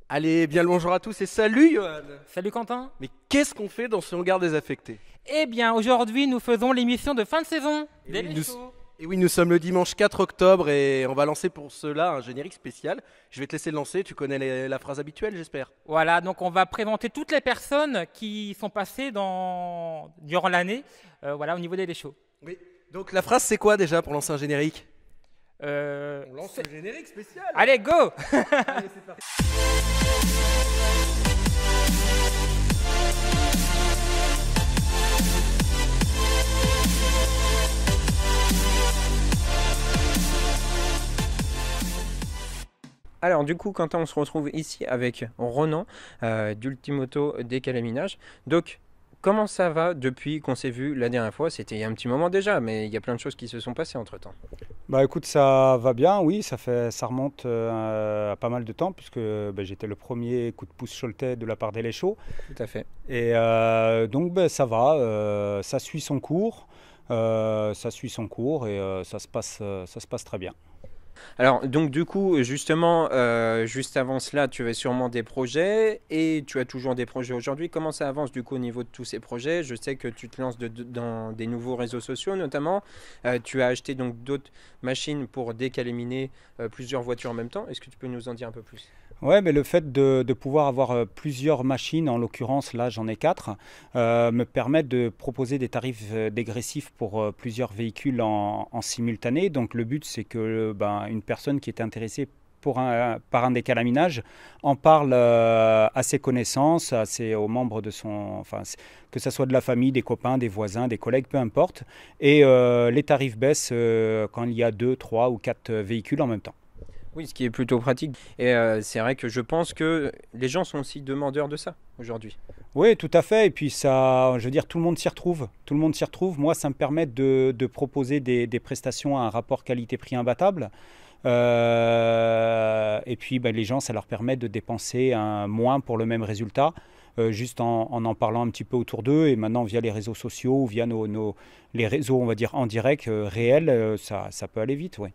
Allez, bien le bonjour à tous et salut Johan. Salut Quentin. Mais qu'est-ce qu'on fait dans ce hangar désaffecté? Eh bien, aujourd'hui, nous faisons l'émission de fin de saison Et des oui, Les nous, Chauds. et oui, nous sommes le dimanche 4 octobre et on va lancer pour cela un générique spécial. Je vais te laisser le lancer, tu connais la phrase habituelle j'espère. Voilà, donc on va présenter toutes les personnes qui sont passées durant l'année voilà, au niveau des Les Chauds. Oui. Donc la phrase c'est quoi déjà pour lancer un générique? On lance C'est- le générique spécial. Allez, go. Allez, c'est parti. Alors du coup, Quentin, on se retrouve ici avec Ronan d'Ultimoto Décalaminage. Donc, comment ça va depuis qu'on s'est vu la dernière fois? C'était il y a un petit moment déjà, mais il y a plein de choses qui se sont passées entre-temps. Bah écoute, ça va bien, oui, ça remonte à pas mal de temps puisque j'étais le premier coup de pouce Choletais de la part des Léchaux. Tout à fait. Et donc ça va, ça suit son cours, et ça se passe très bien. Alors donc du coup, justement, juste avant cela, tu avais sûrement des projets et tu as toujours des projets aujourd'hui. Comment ça avance du coup au niveau de tous ces projets? Je sais que tu te lances dans des nouveaux réseaux sociaux notamment. Tu as acheté donc d'autres machines pour décalaminer plusieurs voitures en même temps. Est-ce que tu peux nous en dire un peu plus? Ouais, mais le fait de pouvoir avoir plusieurs machines, en l'occurrence là j'en ai 4, me permet de proposer des tarifs dégressifs pour plusieurs véhicules en simultané. Donc le but c'est que une personne qui est intéressée par un décalaminage en parle à ses connaissances, aux membres de que ce soit de la famille, des copains, des voisins, des collègues, peu importe. Et les tarifs baissent quand il y a 2, 3 ou 4 véhicules en même temps. Oui, ce qui est plutôt pratique. Et c'est vrai que je pense que les gens sont aussi demandeurs de ça aujourd'hui. Oui, tout à fait. Et puis ça, je veux dire, tout le monde s'y retrouve. Tout le monde s'y retrouve. Moi, ça me permet de proposer des prestations à un rapport qualité-prix imbattable. Et puis les gens, ça leur permet de dépenser moins pour le même résultat, juste en parlant un petit peu autour d'eux. Et maintenant, via les réseaux sociaux, via les réseaux, on va dire, en direct, réels, ça peut aller vite, oui.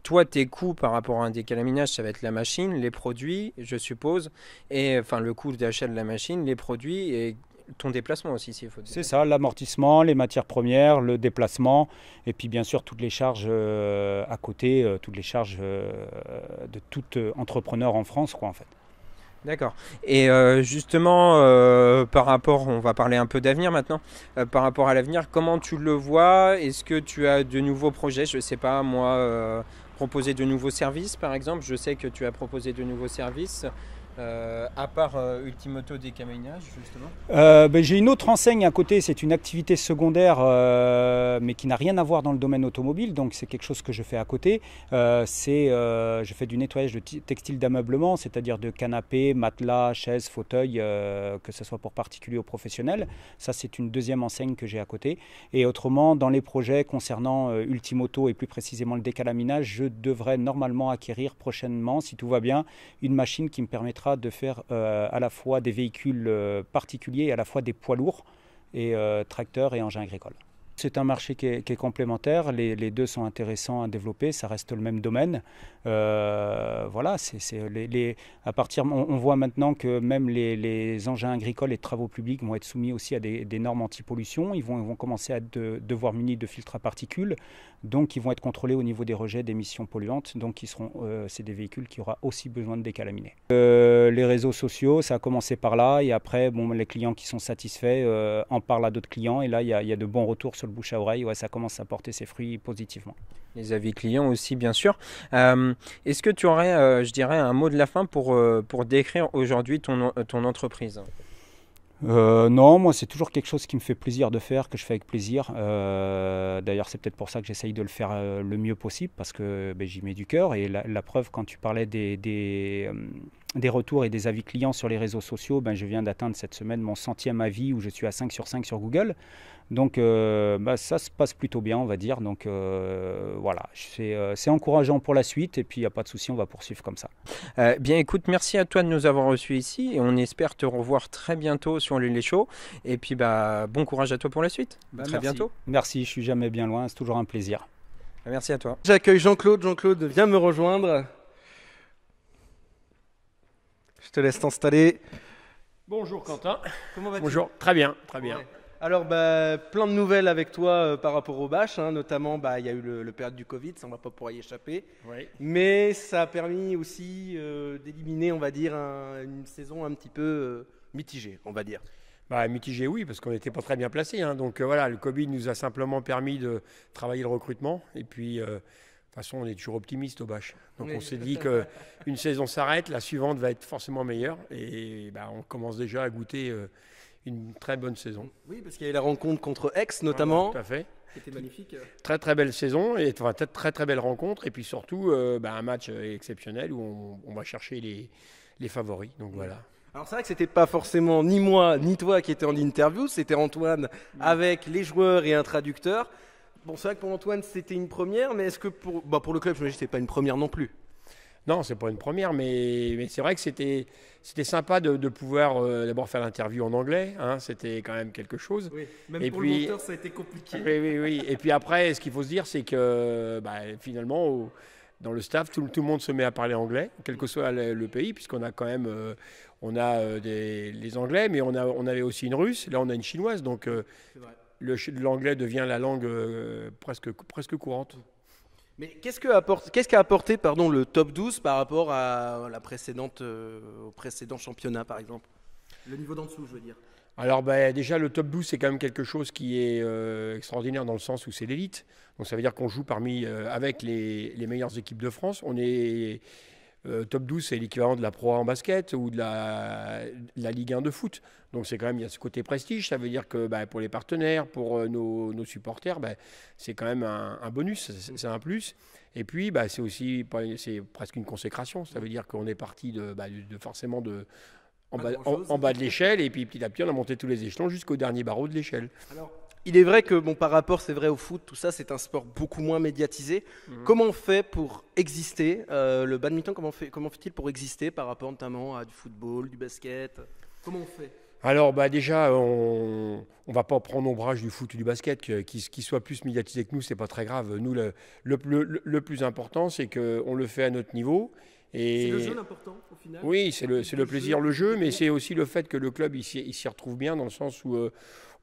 Toi, tes coûts par rapport à un décalaminage, ça va être la machine, les produits, je suppose, et enfin le coût d'achat de la machine, les produits et ton déplacement aussi, s'il faut dire. C'est ça, l'amortissement, les matières premières, le déplacement, et puis bien sûr toutes les charges à côté, toutes les charges de tout entrepreneur en France, quoi, en fait. D'accord. Et justement, par rapport, on va parler un peu d'avenir maintenant, par rapport à l'avenir, comment tu le vois? Est-ce que tu as de nouveaux projets? Je ne sais pas, moi, proposer de nouveaux services, par exemple. Je sais que tu as proposé de nouveaux services, à part Ultimoto Décalaminage, justement. J'ai une autre enseigne à côté, c'est une activité secondaire, mais qui n'a rien à voir dans le domaine automobile, donc c'est quelque chose que je fais à côté. Je fais du nettoyage de textiles d'ameublement, c'est-à-dire de canapés, matelas, chaises, fauteuils, que ce soit pour particuliers ou professionnels. Ça, c'est une deuxième enseigne que j'ai à côté. Et autrement, dans les projets concernant Ultimoto et plus précisément le décalaminage, je devrais normalement acquérir prochainement, si tout va bien, une machine qui me permettra de faire à la fois des véhicules particuliers et à la fois des poids lourds et tracteurs et engins agricoles. C'est un marché qui est complémentaire, les deux sont intéressants à développer, ça reste le même domaine. Voilà, à partir, on voit maintenant que même les engins agricoles et de travaux publics vont être soumis aussi à des normes anti-pollution. Ils vont commencer à devoir munis de filtres à particules, donc ils vont être contrôlés au niveau des rejets d'émissions polluantes. Donc c'est des véhicules qui auront aussi besoin de décalaminer. Les réseaux sociaux, ça a commencé par là, et après, les clients qui sont satisfaits en parlent à d'autres clients, et là, il y a de bons retours sur le bouche à oreille. Ouais, ça commence à porter ses fruits positivement. Les avis clients aussi, bien sûr. Est-ce que tu aurais, je dirais, un mot de la fin pour décrire aujourd'hui ton entreprise? Non, moi c'est toujours quelque chose qui me fait plaisir de faire, que je fais avec plaisir. D'ailleurs c'est peut-être pour ça que j'essaye de le faire le mieux possible, parce que j'y mets du cœur. Et la preuve, quand tu parlais des retours et des avis clients sur les réseaux sociaux, je viens d'atteindre cette semaine mon 100e avis, où je suis à 5 sur 5 sur Google. Donc ça se passe plutôt bien, on va dire. Donc voilà, c'est encourageant pour la suite, et puis il n'y a pas de souci, on va poursuivre comme ça. Bien écoute, merci à toi de nous avoir reçus ici, et on espère te revoir très bientôt sur les shows. Et puis bon courage à toi pour la suite. Très bientôt. Merci, je suis jamais bien loin, c'est toujours un plaisir. Merci à toi. J'accueille Jean-Claude. Jean-Claude, viens me rejoindre. Je te laisse t'installer. Bonjour Quentin. Comment vas-tu? Bonjour, très bien, très bien. Ouais. Alors, plein de nouvelles avec toi par rapport au bâche, hein, notamment il y a eu le période du Covid, ça on va pas pouvoir y échapper, Oui. mais ça a permis aussi d'éliminer, on va dire, une saison un petit peu mitigée, on va dire. Bah, mitigé, oui, parce qu'on n'était pas très bien placé. Donc voilà, le Covid nous a simplement permis de travailler le recrutement. Et puis, de toute façon, on est toujours optimiste au bâche. Donc Oui. on s'est dit qu'une saison s'arrête, la suivante va être forcément meilleure. Et on commence déjà à goûter une très bonne saison. Oui, parce qu'il y a eu la rencontre contre Aix notamment, Tout à fait. qui était magnifique. Très très belle saison, et enfin, très très belle rencontre. Et puis surtout, un match exceptionnel où on va chercher les favoris. Donc voilà. Alors c'est vrai que c'était pas forcément ni moi ni toi qui étais en interview, c'était Antoine avec les joueurs et un traducteur. Bon, c'est vrai que pour Antoine c'était une première, mais est-ce que pour le club, je me dis c'est pas une première non plus. Non, c'est pas une première, mais c'est vrai que c'était sympa de pouvoir d'abord faire l'interview en anglais. C'était quand même quelque chose. Oui, même Et pour puis- le monteur ça a été compliqué. Oui. Et puis après, ce qu'il faut se dire, c'est que finalement, dans le staff, tout le monde se met à parler anglais, quel que soit le pays, puisqu'on a quand même les Anglais, mais on avait aussi une Russe. Là, on a une Chinoise, donc C'est vrai. l'anglais devient la langue presque courante. Mais qu'est-ce qu'a apporté le top 12 par rapport à au précédent championnat par exemple? Le niveau d'en dessous, je veux dire. Alors déjà le top 12 c'est quand même quelque chose qui est extraordinaire dans le sens où c'est l'élite. Donc ça veut dire qu'on joue avec les meilleures équipes de France. On est top 12 c'est l'équivalent de la Pro A en basket ou de la Ligue 1 de foot. Donc c'est quand même, il y a ce côté prestige. Ça veut dire que pour les partenaires, pour nos supporters, c'est quand même un bonus, c'est un plus. Et puis c'est aussi c'est presque une consécration. Ça veut dire qu'on est parti forcément en bas de l'échelle, et puis petit à petit on a monté tous les échelons jusqu'au dernier barreau de l'échelle. Alors, il est vrai que par rapport, c'est vrai au foot, tout ça, c'est un sport beaucoup moins médiatisé. Comment on fait pour exister le badminton, comment fait-il pour exister par rapport notamment à du football, du basket? Comment on fait? Alors déjà, on va pas prendre ombrage du foot ou du basket, qui soit plus médiatisé que nous, c'est pas très grave. Nous, le plus important, c'est qu'on le fait à notre niveau. Et C'est le jeu l'important au final? oui, c'est le plaisir, le jeu, mais c'est aussi le fait que le club il s'y retrouve bien, dans le sens où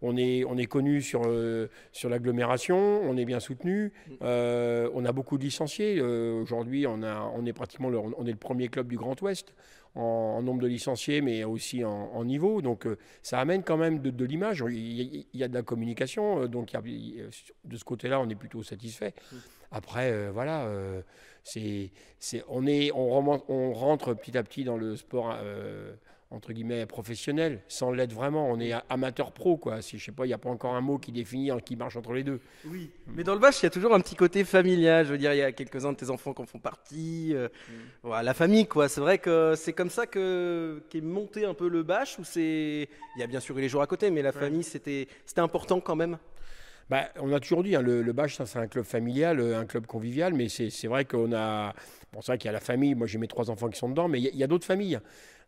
on est connu sur l'agglomération, on est bien soutenu, on a beaucoup de licenciés. Aujourd'hui, on est pratiquement on est le premier club du Grand Ouest en nombre de licenciés, mais aussi en niveau. Donc ça amène quand même de l'image. Il y a de la communication, donc de ce côté-là, on est plutôt satisfait. Après, voilà, on rentre petit à petit dans le sport entre guillemets professionnel, sans l'être vraiment. On est amateur pro, quoi. Je sais pas, il n'y a pas encore un mot qui définit, qui marche entre les deux. Oui, mais dans le bâche, il y a toujours un petit côté familial. Je veux dire, il y a quelques-uns de tes enfants qui en font partie. Voilà, la famille, quoi. C'est vrai que c'est comme ça qu'est monté un peu le bâche, où il y a bien sûr eu les jours à côté, mais la famille, c'était important quand même. On a toujours dit, le bâche, ça, c'est un club familial, un club convivial, mais c'est vrai qu'on a... Bon, c'est vrai qu'il y a la famille, moi j'ai mes 3 enfants qui sont dedans, mais il y a d'autres familles.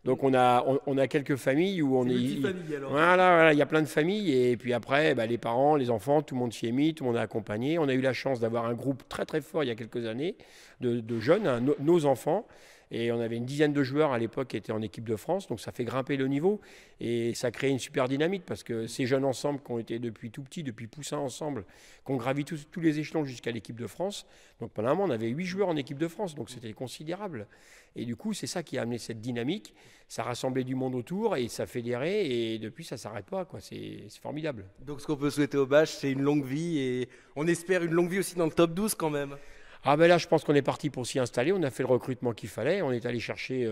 Donc on a quelques familles où on est... multifamille, alors. Voilà, il y a plein de familles, et puis après, les parents, les enfants, tout le monde s'y est mis, tout le monde a accompagné. On a eu la chance d'avoir un groupe très très fort il y a quelques années, de jeunes, nos enfants. Et on avait une dizaine de joueurs à l'époque qui étaient en équipe de France, donc ça fait grimper le niveau et ça crée une super dynamique, parce que ces jeunes ensemble qui ont été depuis tout petit, depuis poussin ensemble, qui ont gravi tous les échelons jusqu'à l'équipe de France. Donc pendant un moment, on avait 8 joueurs en équipe de France, donc c'était considérable. Et du coup, c'est ça qui a amené cette dynamique. Ça rassemblait du monde autour et ça fédérait, et depuis, ça ne s'arrête pas, quoi. C'est formidable. Donc ce qu'on peut souhaiter au bâche, c'est une longue vie, et on espère une longue vie aussi dans le top 12 quand même. Là, je pense qu'on est parti pour s'y installer. On a fait le recrutement qu'il fallait. On est allé chercher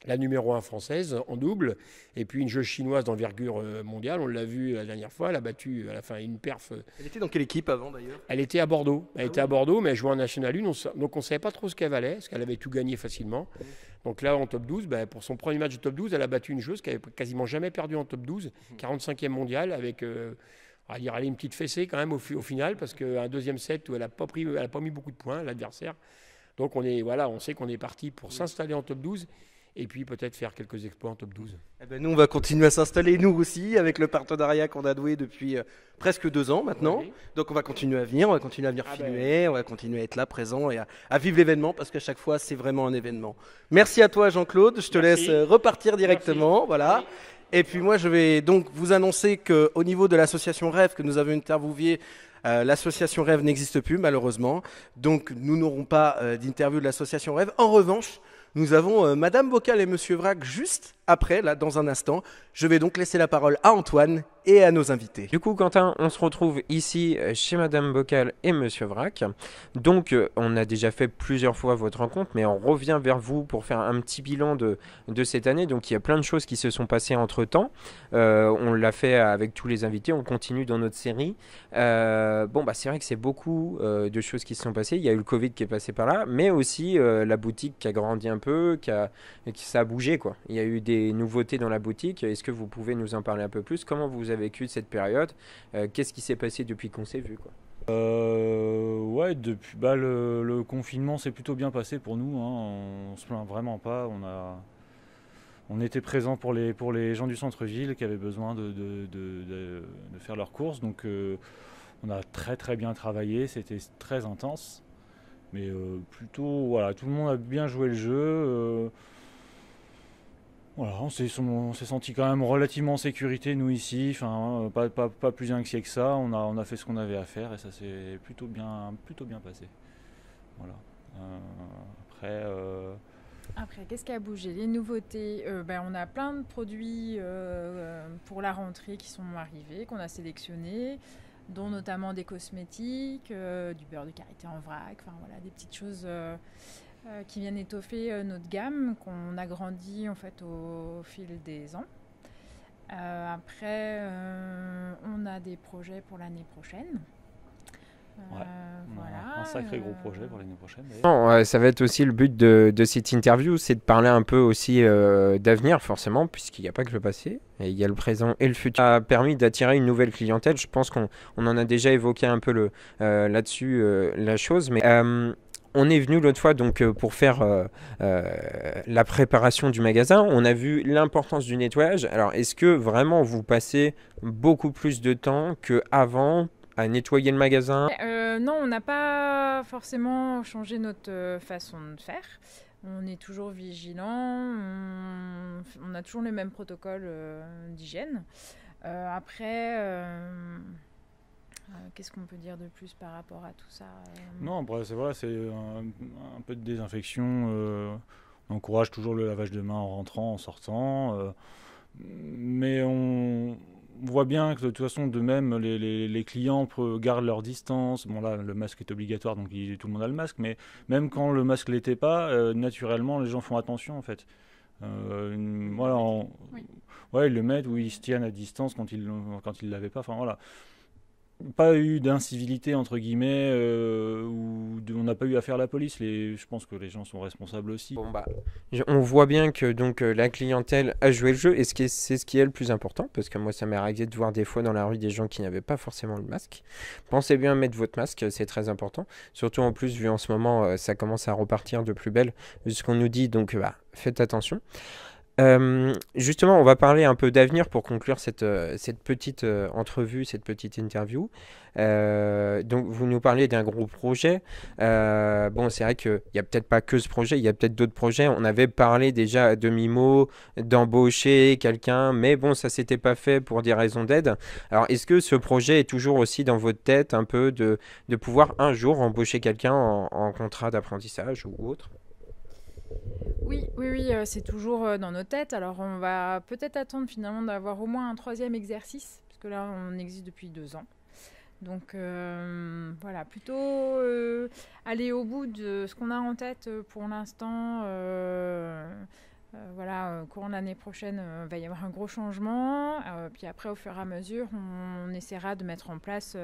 la numéro 1 française en double, et puis une joueuse chinoise d'envergure mondiale. On l'a vu la dernière fois, elle a battu à la fin une perf. Elle était dans quelle équipe avant d'ailleurs? Elle était à Bordeaux. À Bordeaux, mais elle jouait en National 1. Donc on ne savait pas trop ce qu'elle valait, parce qu'elle avait tout gagné facilement. Donc là, en top 12, pour son premier match de top 12, elle a battu une joueuse qui n'avait quasiment jamais perdu en top 12, 45e mondiale, avec... elle a une petite fessée quand même au final, parce qu'un deuxième set où elle n'a pas mis beaucoup de points, l'adversaire. Donc on sait qu'on est parti pour s'installer en top 12. et puis peut-être faire quelques exploits en top 12. Eh ben, nous, on va continuer à s'installer, nous aussi, avec le partenariat qu'on a noué depuis presque 2 ans maintenant. Oui. Donc, on va continuer à venir, on va continuer à venir Ah filmer, on va continuer à être là, présent et à vivre l'événement parce qu'à chaque fois, c'est vraiment un événement. Merci à toi, Jean-Claude. Je te Merci. laisse repartir directement. Merci. Voilà. Et puis, moi, je vais donc vous annoncer qu'au niveau de l'association Rêve que nous avons interviewé, l'association Rêve n'existe plus, malheureusement. Donc, nous n'aurons pas d'interview de l'association Rêve. En revanche, nous avons Madame Bocal et Monsieur Vrac juste après, là, dans un instant. Je vais donc laisser la parole à Antoine et à nos invités. Du coup, Quentin, on se retrouve ici chez Madame Bocal et Monsieur Vrac. Donc, on a déjà fait plusieurs fois votre rencontre, mais on revient vers vous pour faire un petit bilan de cette année. Donc, il y a plein de choses qui se sont passées entre-temps. On l'a fait avec tous les invités, on continue dans notre série. C'est vrai que c'est beaucoup de choses qui se sont passées. Il y a eu le Covid qui est passé par là, mais aussi la boutique qui a grandi un peu, ça a bougé, quoi. Il y a eu des nouveautés dans la boutique. Est-ce que vous pouvez nous en parler un peu plus? Comment vous avez vécu cette période? Qu'est-ce qui s'est passé depuis qu'on s'est vu, quoi? Ouais, depuis le confinement s'est plutôt bien passé pour nous, hein. On se plaint vraiment pas. On était présents pour les gens du centre-ville qui avaient besoin de faire leurs courses. Donc on a très très bien travaillé, c'était très intense. Mais plutôt, voilà, tout le monde a bien joué le jeu. Voilà, on s'est senti quand même relativement en sécurité, nous ici, enfin, pas plus inquiet que ça. On a fait ce qu'on avait à faire et ça s'est plutôt bien passé. Voilà. Après, qu'est-ce qui a bougé? Les nouveautés, on a plein de produits pour la rentrée qui sont arrivés, qu'on a sélectionnés, dont notamment des cosmétiques, du beurre de karité en vrac, enfin voilà, des petites choses qui viennent étoffer notre gamme, qu'on agrandit en fait au fil des ans. Après, on a des projets pour l'année prochaine. Ouais, voilà, un sacré gros projet pour l'année prochaine. Non, ça va être aussi le but de cette interview, c'est de parler un peu aussi d'avenir, forcément, puisqu'il n'y a pas que le passé, et il y a le présent et le futur. Ça a permis d'attirer une nouvelle clientèle. Je pense qu'on en a déjà évoqué un peu là-dessus la chose, mais on est venu l'autre fois donc pour faire la préparation du magasin. On a vu l'importance du nettoyage. Alors, est-ce que vraiment vous passez beaucoup plus de temps qu'avant à nettoyer le magasin? Non, on n'a pas forcément changé notre façon de faire. On est toujours vigilant, on a toujours les mêmes protocoles d'hygiène. Après, qu'est-ce qu'on peut dire de plus par rapport à tout ça? Non, après, c'est un peu de désinfection. On encourage toujours le lavage de mains en rentrant, en sortant. Mais on voit bien que de toute façon, de même, les clients gardent leur distance. Bon, là, le masque est obligatoire, donc tout le monde a le masque. Mais même quand le masque ne l'était pas, naturellement, les gens font attention, en fait. Voilà, Oui. Ouais, ils le mettent ou ils se tiennent à distance quand ils ne l'avaient pas. Enfin, voilà. Pas eu d'incivilité, entre guillemets, on n'a pas eu affaire à la police. Je pense que les gens sont responsables aussi. Bon, on voit bien que donc la clientèle a joué le jeu et c'est ce qui est le plus important, parce que moi ça m'est arrivé de voir des fois dans la rue des gens qui n'avaient pas forcément le masque. Pensez bien à mettre votre masque, c'est très important. Surtout en plus, vu en ce moment, ça commence à repartir de plus belle, vu ce qu'on nous dit, donc faites attention. Justement, on va parler un peu d'avenir pour conclure cette petite entrevue, cette petite interview. Donc, vous nous parlez d'un gros projet. C'est vrai qu'il n'y a peut-être pas que ce projet, il y a peut-être d'autres projets. On avait parlé déjà à demi-mot d'embaucher quelqu'un, mais bon, ça ne s'était pas fait pour des raisons d'aide. Alors, est-ce que ce projet est toujours aussi dans votre tête, un peu de pouvoir un jour embaucher quelqu'un en contrat d'apprentissage ou autre? Oui, c'est toujours dans nos têtes. Alors, on va peut-être attendre finalement d'avoir au moins un 3e exercice, parce que là, on existe depuis 2 ans. Donc, voilà, plutôt aller au bout de ce qu'on a en tête pour l'instant. Courant de l'année prochaine, va y avoir un gros changement. Puis après, au fur et à mesure, on essaiera de mettre en place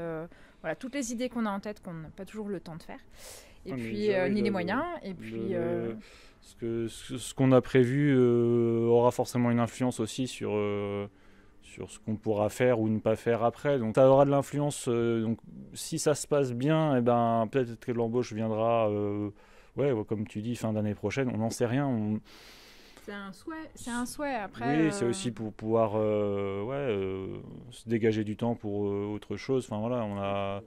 toutes les idées qu'on a en tête, qu'on n'a pas toujours le temps de faire. Et puis, ni les moyens. Et puis... Ce qu'on a prévu aura forcément une influence aussi sur ce qu'on pourra faire ou ne pas faire après. Donc ça aura de l'influence. Donc si ça se passe bien, peut-être que l'embauche viendra, comme tu dis, fin d'année prochaine. On n'en sait rien. C'est un souhait. Après, Oui, c'est aussi pour pouvoir se dégager du temps pour autre chose. Enfin voilà, on a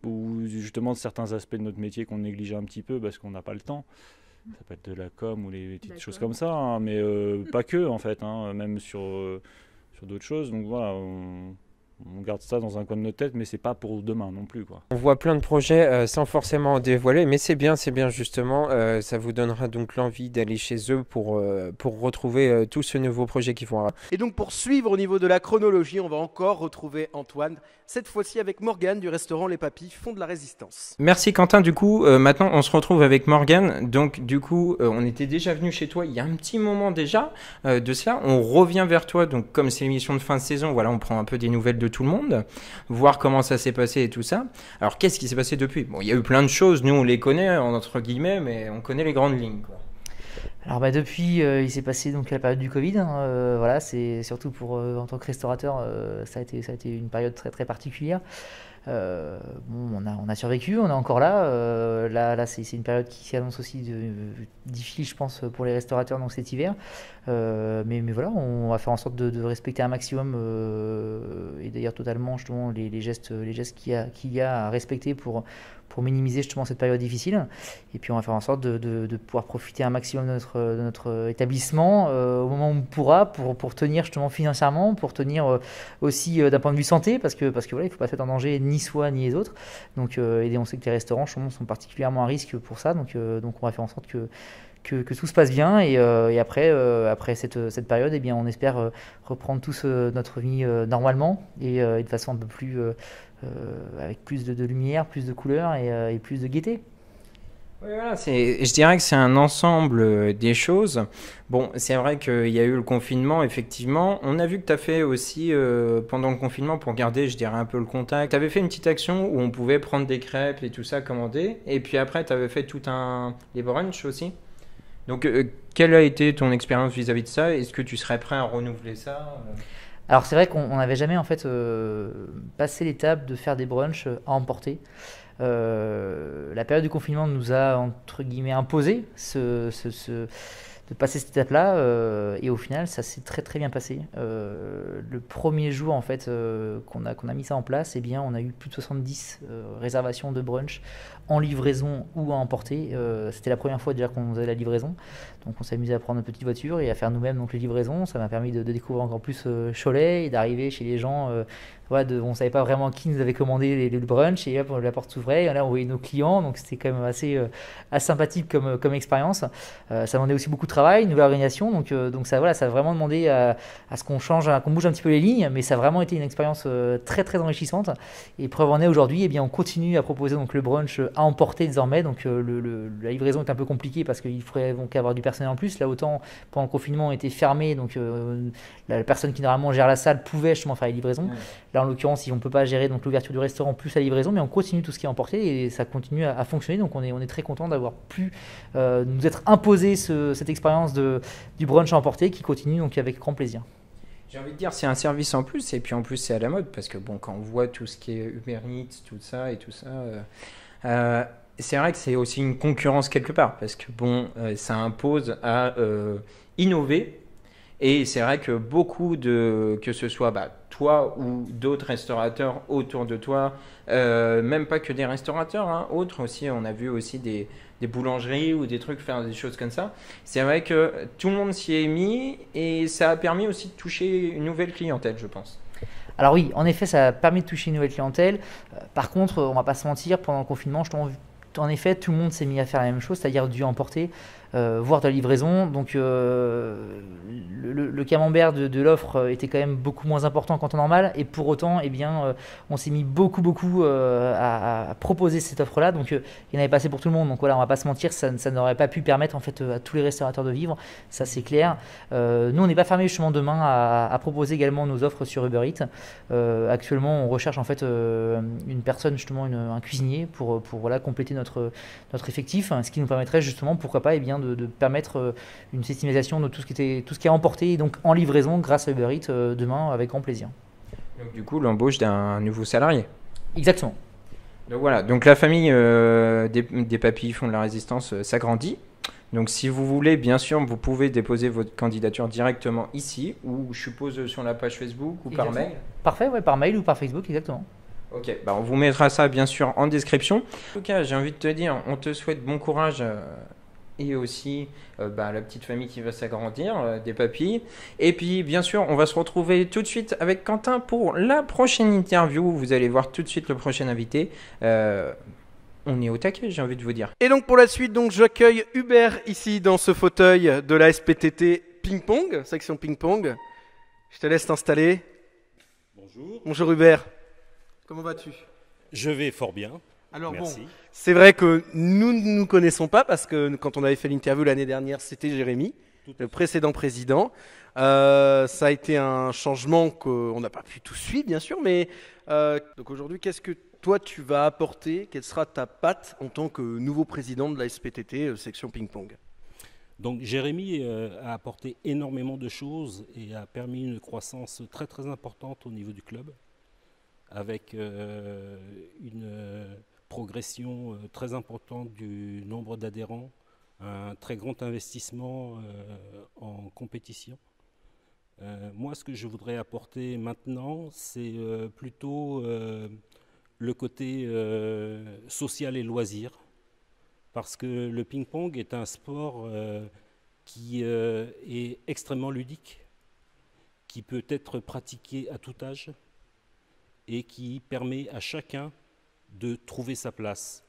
ou justement certains aspects de notre métier qu'on néglige un petit peu parce qu'on n'a pas le temps. Ça peut être de la com ou les petites choses comme ça, hein, mais pas que en fait, hein, même sur d'autres choses. Donc voilà, on garde ça dans un coin de notre tête, mais c'est pas pour demain non plus, quoi. On voit plein de projets sans forcément en dévoiler, mais c'est bien justement. Ça vous donnera donc l'envie d'aller chez eux pour retrouver tout ce nouveau projet qu'ils font. Et donc pour suivre au niveau de la chronologie, on va encore retrouver Antoine, cette fois-ci avec Morgane du restaurant Les Papilles Font de la Résistance. Merci Quentin, du coup maintenant on se retrouve avec Morgane. Donc du coup on était déjà venu chez toi il y a un petit moment déjà de cela. On revient vers toi, donc comme c'est l'émission de fin de saison, voilà, on prend un peu des nouvelles de tout le monde, voir comment ça s'est passé et tout ça. Alors qu'est-ce qui s'est passé depuis? Bon, il y a eu plein de choses, nous on les connaît entre guillemets, mais on connaît les grandes lignes, quoi. Alors depuis, il s'est passé donc la période du Covid. Voilà, c'est surtout pour en tant que restaurateur, ça a été une période très très particulière. Bon, on a survécu, on est encore là. Là c'est une période qui s'annonce aussi difficile, je pense, pour les restaurateurs donc cet hiver. Mais voilà, on va faire en sorte de respecter un maximum et d'ailleurs totalement justement les gestes qu'il y a à respecter pour minimiser justement cette période difficile. Et puis on va faire en sorte de pouvoir profiter un maximum de notre établissement au moment où on pourra pour tenir justement financièrement, pour tenir aussi d'un point de vue santé, parce que voilà, il ne faut pas se mettre en danger ni soi ni les autres. Donc et on sait que les restaurants sont particulièrement à risque pour ça. Donc on va faire en sorte que tout se passe bien et après cette période, eh bien, on espère reprendre tous notre vie normalement et de façon un peu plus avec plus de lumière, plus de couleurs et plus de gaieté. Oui, voilà, je dirais que c'est un ensemble des choses. Bon, c'est vrai qu'il y a eu le confinement, effectivement. On a vu que tu as fait aussi, pendant le confinement, pour garder, je dirais, un peu le contact, tu avais fait une petite action où on pouvait prendre des crêpes et tout ça, commander. Et puis après, tu avais fait les brunchs aussi. Donc, quelle a été ton expérience vis-à-vis de ça? Est-ce que tu serais prêt à renouveler ça? Alors c'est vrai qu'on n'avait jamais en fait passé l'étape de faire des brunchs à emporter. La période du confinement nous a entre guillemets imposé de passer cette étape-là et au final ça s'est très très bien passé. Le premier jour en fait qu'on a mis ça en place, eh bien on a eu plus de 70 réservations de brunch en livraison ou à emporter. C'était la première fois déjà qu'on faisait la livraison, donc on s'est amusé à prendre une petite voiture et à faire nous-mêmes donc les livraisons. Ça m'a permis de découvrir encore plus Cholet et d'arriver chez les gens. On ne savait pas vraiment qui nous avait commandé le brunch et hop, la porte s'ouvrait et là on voyait nos clients, donc c'était quand même assez sympathique comme expérience. Ça demandait aussi beaucoup de travail, une nouvelle organisation, donc ça a vraiment demandé à ce qu'on change, qu'on bouge un petit peu les lignes, mais ça a vraiment été une expérience très très enrichissante. Et preuve en est aujourd'hui, eh bien on continue à proposer donc le brunch à emporter désormais. Donc la livraison est un peu compliquée parce qu'il faudrait donc avoir du personnel en plus. Là autant pendant le confinement on était fermé, donc la personne qui normalement gère la salle pouvait justement faire les livraisons. Là en l'occurrence, on ne peut pas gérer donc l'ouverture du restaurant plus la livraison, mais on continue tout ce qui est emporté et ça continue à fonctionner. Donc on est très content d'avoir pu nous être imposé cette expérience du brunch à emporter qui continue donc avec grand plaisir. J'ai envie de dire, c'est un service en plus, et puis en plus c'est à la mode, parce que bon, quand on voit tout ce qui est Uber Eats, tout ça, c'est vrai que c'est aussi une concurrence quelque part, parce que bon, ça impose à innover, et c'est vrai que beaucoup que ce soit toi ou d'autres restaurateurs autour de toi, même pas que des restaurateurs, hein, autres aussi, on a vu aussi des boulangeries ou des trucs faire des choses comme ça. C'est vrai que tout le monde s'y est mis et ça a permis aussi de toucher une nouvelle clientèle, je pense. Alors oui, en effet, ça a permis de toucher une nouvelle clientèle. Par contre, on va pas se mentir, pendant le confinement, en effet, tout le monde s'est mis à faire la même chose, c'est-à-dire dû emporter, voire de la livraison. Donc le camembert de l'offre était quand même beaucoup moins important qu'en temps normal. Et pour autant, eh bien, on s'est mis beaucoup à proposer cette offre-là. Donc il y en avait pas assez pour tout le monde. Donc voilà, on va pas se mentir, ça n'aurait pas pu permettre en fait à tous les restaurateurs de vivre. Ça c'est clair. Nous, on n'est pas fermé justement demain à proposer également nos offres sur Uber Eats. Actuellement, on recherche en fait une personne justement, un cuisinier pour voilà, compléter notre effectif, ce qui nous permettrait justement, pourquoi pas, eh bien, de permettre une systématisation de tout ce qui est emporté donc en livraison grâce à Uber Eats demain avec grand plaisir. Donc du coup, l'embauche d'un nouveau salarié. Exactement. Donc voilà, donc la famille des Papilles Font de la Résistance s'agrandit. Donc si vous voulez, bien sûr, vous pouvez déposer votre candidature directement ici, ou je suppose sur la page Facebook ou par Exactement. mail. Parfait, ouais, par mail ou par Facebook, exactement. Ok, bah on vous mettra ça bien sûr en description. En tout cas, j'ai envie de te dire, on te souhaite bon courage et aussi la petite famille qui va s'agrandir, des papilles. Et puis bien sûr, on va se retrouver tout de suite avec Quentin pour la prochaine interview. Vous allez voir tout de suite le prochain invité. On est au taquet, j'ai envie de vous dire. Et donc pour la suite, donc j'accueille Hubert ici dans ce fauteuil de la SPTT ping-pong, section ping-pong. Je te laisse t'installer. Bonjour. Bonjour Hubert. Comment vas-tu? Je vais fort bien. Alors Merci. bon, c'est vrai que nous ne nous connaissons pas parce que quand on avait fait l'interview l'année dernière, c'était Jérémy, le précédent président. Ça a été un changement qu'on n'a pas pu tout suivre, bien sûr, mais donc aujourd'hui, qu'est-ce que toi tu vas apporter? Quelle sera ta patte en tant que nouveau président de la SPTT section ping-pong? Donc Jérémy a apporté énormément de choses et a permis une croissance très très importante au niveau du club, avec une progression très importante du nombre d'adhérents, un très grand investissement en compétition. Moi, ce que je voudrais apporter maintenant, c'est plutôt le côté social et loisir, parce que le ping-pong est un sport qui est extrêmement ludique, qui peut être pratiqué à tout âge et qui permet à chacun de trouver sa place,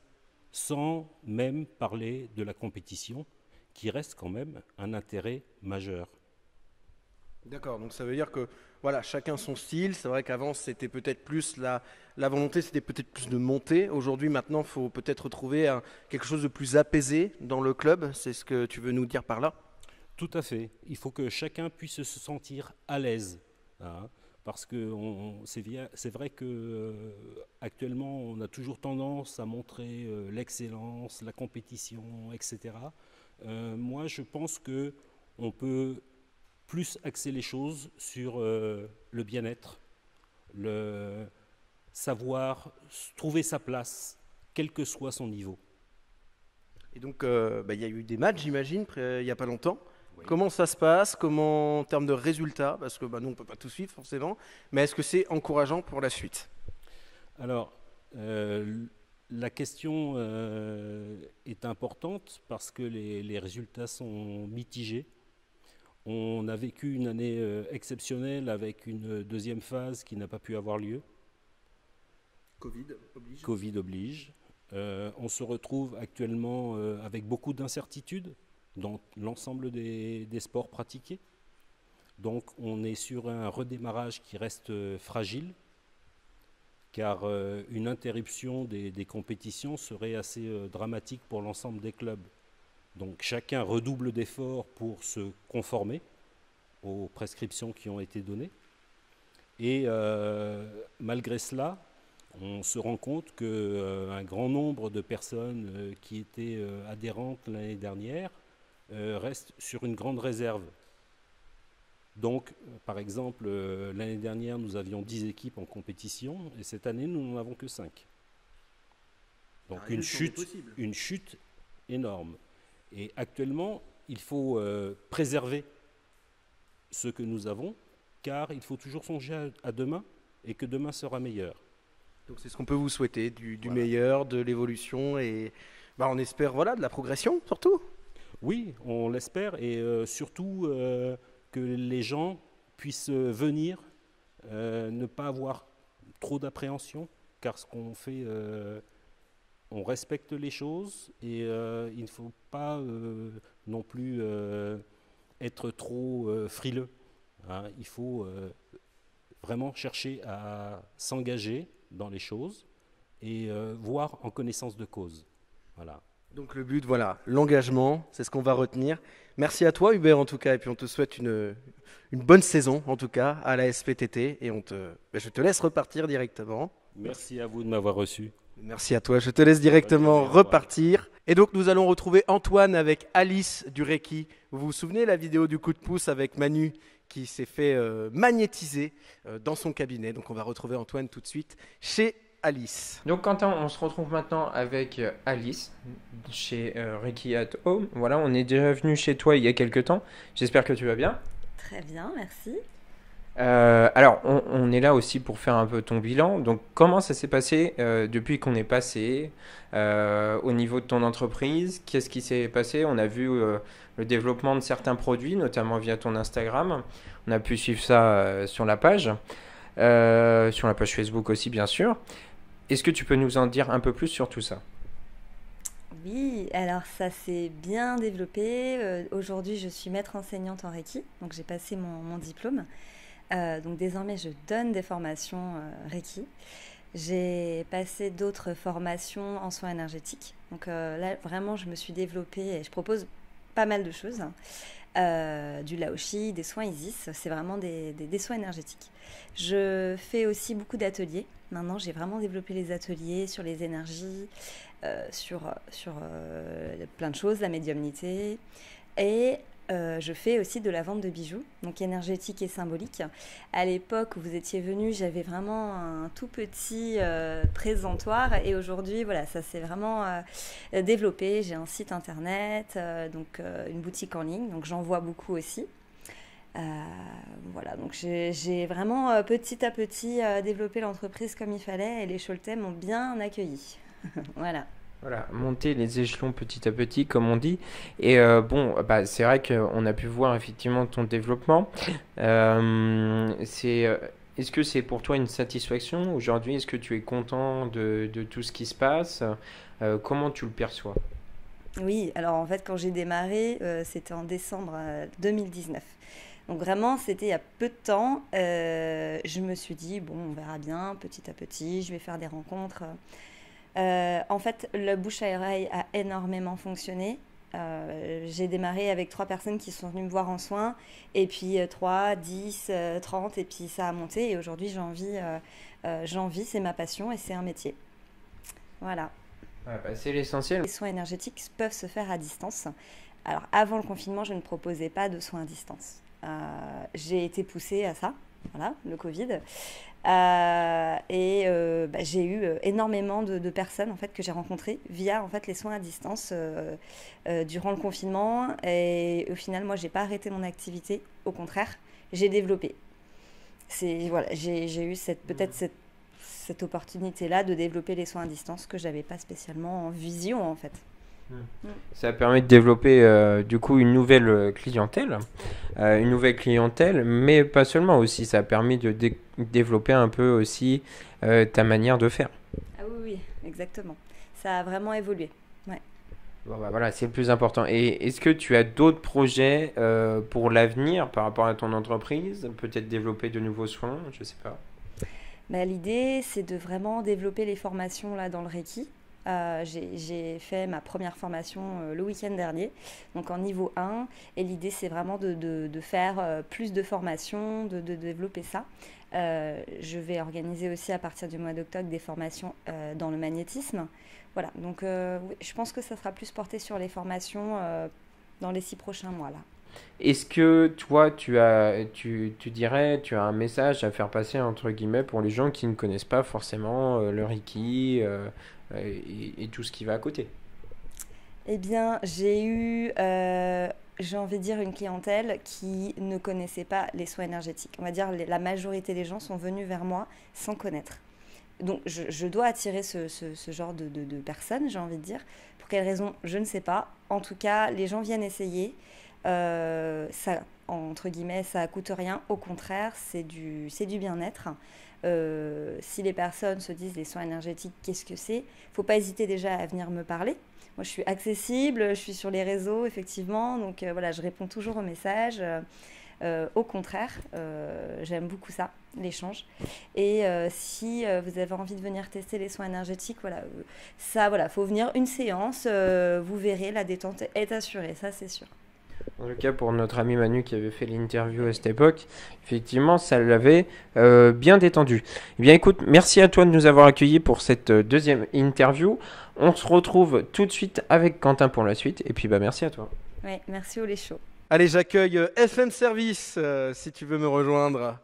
sans même parler de la compétition, qui reste quand même un intérêt majeur. D'accord, donc ça veut dire que voilà, chacun son style. C'est vrai qu'avant c'était peut-être plus la volonté, c'était peut-être plus de monter. Aujourd'hui, maintenant, il faut peut-être trouver quelque chose de plus apaisé dans le club. C'est ce que tu veux nous dire par là? Tout à fait. Il faut que chacun puisse se sentir à l'aise, hein, parce que c'est vrai que actuellement, on a toujours tendance à montrer l'excellence, la compétition, etc. Moi, je pense que on peut plus axer les choses sur le bien-être, le savoir trouver sa place, quel que soit son niveau. Et donc, il y a eu des matchs, j'imagine, il n'y a pas longtemps. Oui. Comment ça se passe? Comment, en termes de résultats? Parce que nous, on ne peut pas tout suivre forcément. Mais est-ce que c'est encourageant pour la suite? Alors, la question est importante parce que les résultats sont mitigés. On a vécu une année exceptionnelle avec une deuxième phase qui n'a pas pu avoir lieu. Covid oblige. On se retrouve actuellement avec beaucoup d'incertitudes dans l'ensemble des sports pratiqués. Donc on est sur un redémarrage qui reste fragile, car une interruption des compétitions serait assez dramatique pour l'ensemble des clubs. Donc chacun redouble d'efforts pour se conformer aux prescriptions qui ont été données. Et malgré cela, on se rend compte qu'un grand nombre de personnes qui étaient adhérentes l'année dernière restent sur une grande réserve. Donc, par exemple, l'année dernière, nous avions 10 équipes en compétition et cette année, nous n'en avons que 5. Donc une chute énorme. Et actuellement, il faut préserver ce que nous avons, car il faut toujours songer à demain et que demain sera meilleur. Donc c'est ce qu'on peut vous souhaiter, du meilleur, de l'évolution et on espère de la progression surtout. Oui, on l'espère et surtout que les gens puissent venir, ne pas avoir trop d'appréhension, car ce qu'on fait, on respecte les choses et il ne faut pas non plus être trop frileux. Hein. Il faut vraiment chercher à s'engager dans les choses et voir en connaissance de cause. Voilà. Donc le but, l'engagement, c'est ce qu'on va retenir. Merci à toi Hubert en tout cas, et puis on te souhaite une bonne saison en tout cas à la SPTT, et je te laisse repartir directement. Merci à vous de m'avoir reçu. Merci à toi, je te laisse directement repartir. Et donc nous allons retrouver Antoine avec Alice du Reiki. Vous vous souvenez la vidéo du coup de pouce avec Manu qui s'est fait magnétiser dans son cabinet. Donc on va retrouver Antoine tout de suite chez Alice. Donc Quentin, on se retrouve maintenant avec Alice chez Reiki at Home. Voilà, on est déjà venu chez toi il y a quelques temps. J'espère que tu vas bien. Très bien, merci. Alors, on est là aussi pour faire un peu ton bilan. Donc, comment ça s'est passé depuis qu'on est passé au niveau de ton entreprise? Qu'est-ce qui s'est passé? On a vu le développement de certains produits, notamment via ton Instagram. On a pu suivre ça sur la page Facebook aussi, bien sûr. Est-ce que tu peux nous en dire un peu plus sur tout ça? Oui, alors ça s'est bien développé. Aujourd'hui, je suis maître enseignante en Reiki, donc j'ai passé mon diplôme. Donc désormais, je donne des formations Reiki. J'ai passé d'autres formations en soins énergétiques. Donc là, vraiment, je me suis développée et je propose pas mal de choses. Du Laoshi, des soins Isis, c'est vraiment des soins énergétiques. Je fais aussi beaucoup d'ateliers. Maintenant, j'ai vraiment développé les ateliers sur les énergies, sur plein de choses, la médiumnité. Et je fais aussi de la vente de bijoux, donc énergétique et symbolique. À l'époque où vous étiez venu, j'avais vraiment un tout petit présentoir et aujourd'hui, voilà, ça s'est vraiment développé. J'ai un site internet, donc une boutique en ligne, donc j'en vends beaucoup aussi. Voilà, donc j'ai vraiment petit à petit développé l'entreprise comme il fallait et les Choletais m'ont bien accueilli. Voilà. Voilà, monter les échelons petit à petit, comme on dit. Et c'est vrai qu'on a pu voir effectivement ton développement. Est-ce que c'est pour toi une satisfaction aujourd'hui? Est-ce que tu es content de tout ce qui se passe? Comment tu le perçois? Oui, alors en fait, quand j'ai démarré, c'était en décembre 2019. Donc vraiment, c'était il y a peu de temps. Je me suis dit, bon, on verra bien, petit à petit, je vais faire des rencontres. En fait, le bouche à oreille a énormément fonctionné. J'ai démarré avec 3 personnes qui sont venues me voir en soins, et puis 3, 10, 30, et puis ça a monté. Et aujourd'hui, j'en vis, c'est ma passion et c'est un métier. Voilà. Ouais, c'est l'essentiel. Les soins énergétiques peuvent se faire à distance. Alors, avant le confinement, je ne proposais pas de soins à distance. J'ai été poussée à ça, voilà, le Covid. J'ai eu énormément de personnes en fait, que j'ai rencontrées via en fait, les soins à distance durant le confinement. Et au final, moi, je n'ai pas arrêté mon activité. Au contraire, j'ai développé. Voilà, j'ai eu cette opportunité-là de développer les soins à distance que je n'avais pas spécialement en vision, en fait. Ça permet de développer du coup une nouvelle clientèle, mais pas seulement aussi, ça a permis de développer un peu aussi ta manière de faire. Ah oui, exactement. Ça a vraiment évolué. Ouais. Bon, voilà, c'est le plus important. Et est-ce que tu as d'autres projets pour l'avenir par rapport à ton entreprise? Peut-être développer de nouveaux soins, je ne sais pas. L'idée, c'est de vraiment développer les formations là, dans le Reiki. J'ai fait ma première formation le week-end dernier, donc en niveau 1, et l'idée c'est vraiment de faire plus de formations, de développer ça. Je vais organiser aussi à partir du mois d'octobre des formations dans le magnétisme. Voilà, donc oui, je pense que ça sera plus porté sur les formations dans les 6 prochains mois là. Est-ce que toi, tu dirais, tu as un message à faire passer entre guillemets pour les gens qui ne connaissent pas forcément le Reiki et tout ce qui va à côté? Eh bien, j'ai envie de dire, une clientèle qui ne connaissait pas les soins énergétiques. On va dire la majorité des gens sont venus vers moi sans connaître. Donc, je dois attirer ce genre de personnes, j'ai envie de dire. Pour quelle raison, je ne sais pas. En tout cas, les gens viennent essayer. Ça, entre guillemets, ça coûte rien. Au contraire, c'est du bien-être. Si les personnes se disent les soins énergétiques, qu'est-ce que c'est? Il ne faut pas hésiter déjà à venir me parler. Moi, je suis accessible, je suis sur les réseaux, effectivement. Donc, voilà, je réponds toujours aux messages. Au contraire, j'aime beaucoup ça, l'échange. Et si vous avez envie de venir tester les soins énergétiques, voilà, faut venir une séance. Vous verrez, la détente est assurée, ça, c'est sûr. En tout cas, pour notre ami Manu qui avait fait l'interview à cette époque, effectivement, ça l'avait bien détendu. Eh bien, écoute, merci à toi de nous avoir accueillis pour cette deuxième interview. On se retrouve tout de suite avec Quentin pour la suite. Et puis, merci à toi. Oui, merci au Chaud. Allez, j'accueille FM Service, si tu veux me rejoindre.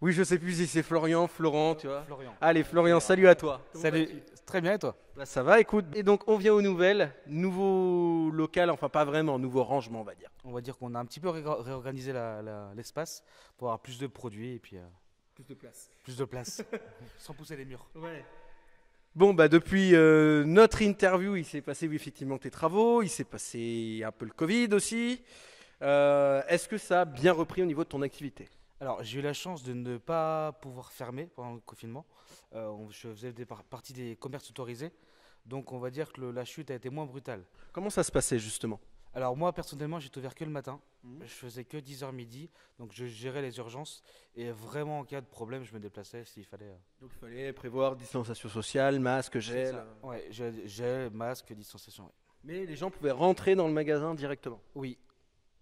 Oui, je sais plus si c'est Florian, Florent, tu vois. Florian. Allez, Florian, salut à toi. Salut, très bien et toi? Bah, ça va, écoute. Et donc, on vient aux nouvelles. Nouveau local, enfin pas vraiment, nouveau rangement, on va dire. On va dire qu'on a un petit peu réorganisé l'espace pour avoir plus de produits et puis Plus de place. plus de place, sans pousser les murs. Ouais. Bon, bah depuis notre interview, il s'est passé oui, effectivement tes travaux, il s'est passé un peu le Covid aussi. Est-ce que ça a bien repris au niveau de ton activité? Alors, j'ai eu la chance de ne pas pouvoir fermer pendant le confinement. Je faisais partie des commerces autorisés. Donc, on va dire que la chute a été moins brutale. Comment ça se passait justement? Alors, moi, personnellement, j'étais ouvert que le matin. Je faisais que 10h midi. Donc, je gérais les urgences. Et vraiment, en cas de problème, je me déplaçais s'il fallait. Donc il fallait prévoir distanciation sociale, masque, gel. Ouais, gel, masque, distanciation. Ouais. Mais les gens pouvaient rentrer dans le magasin directement. Oui.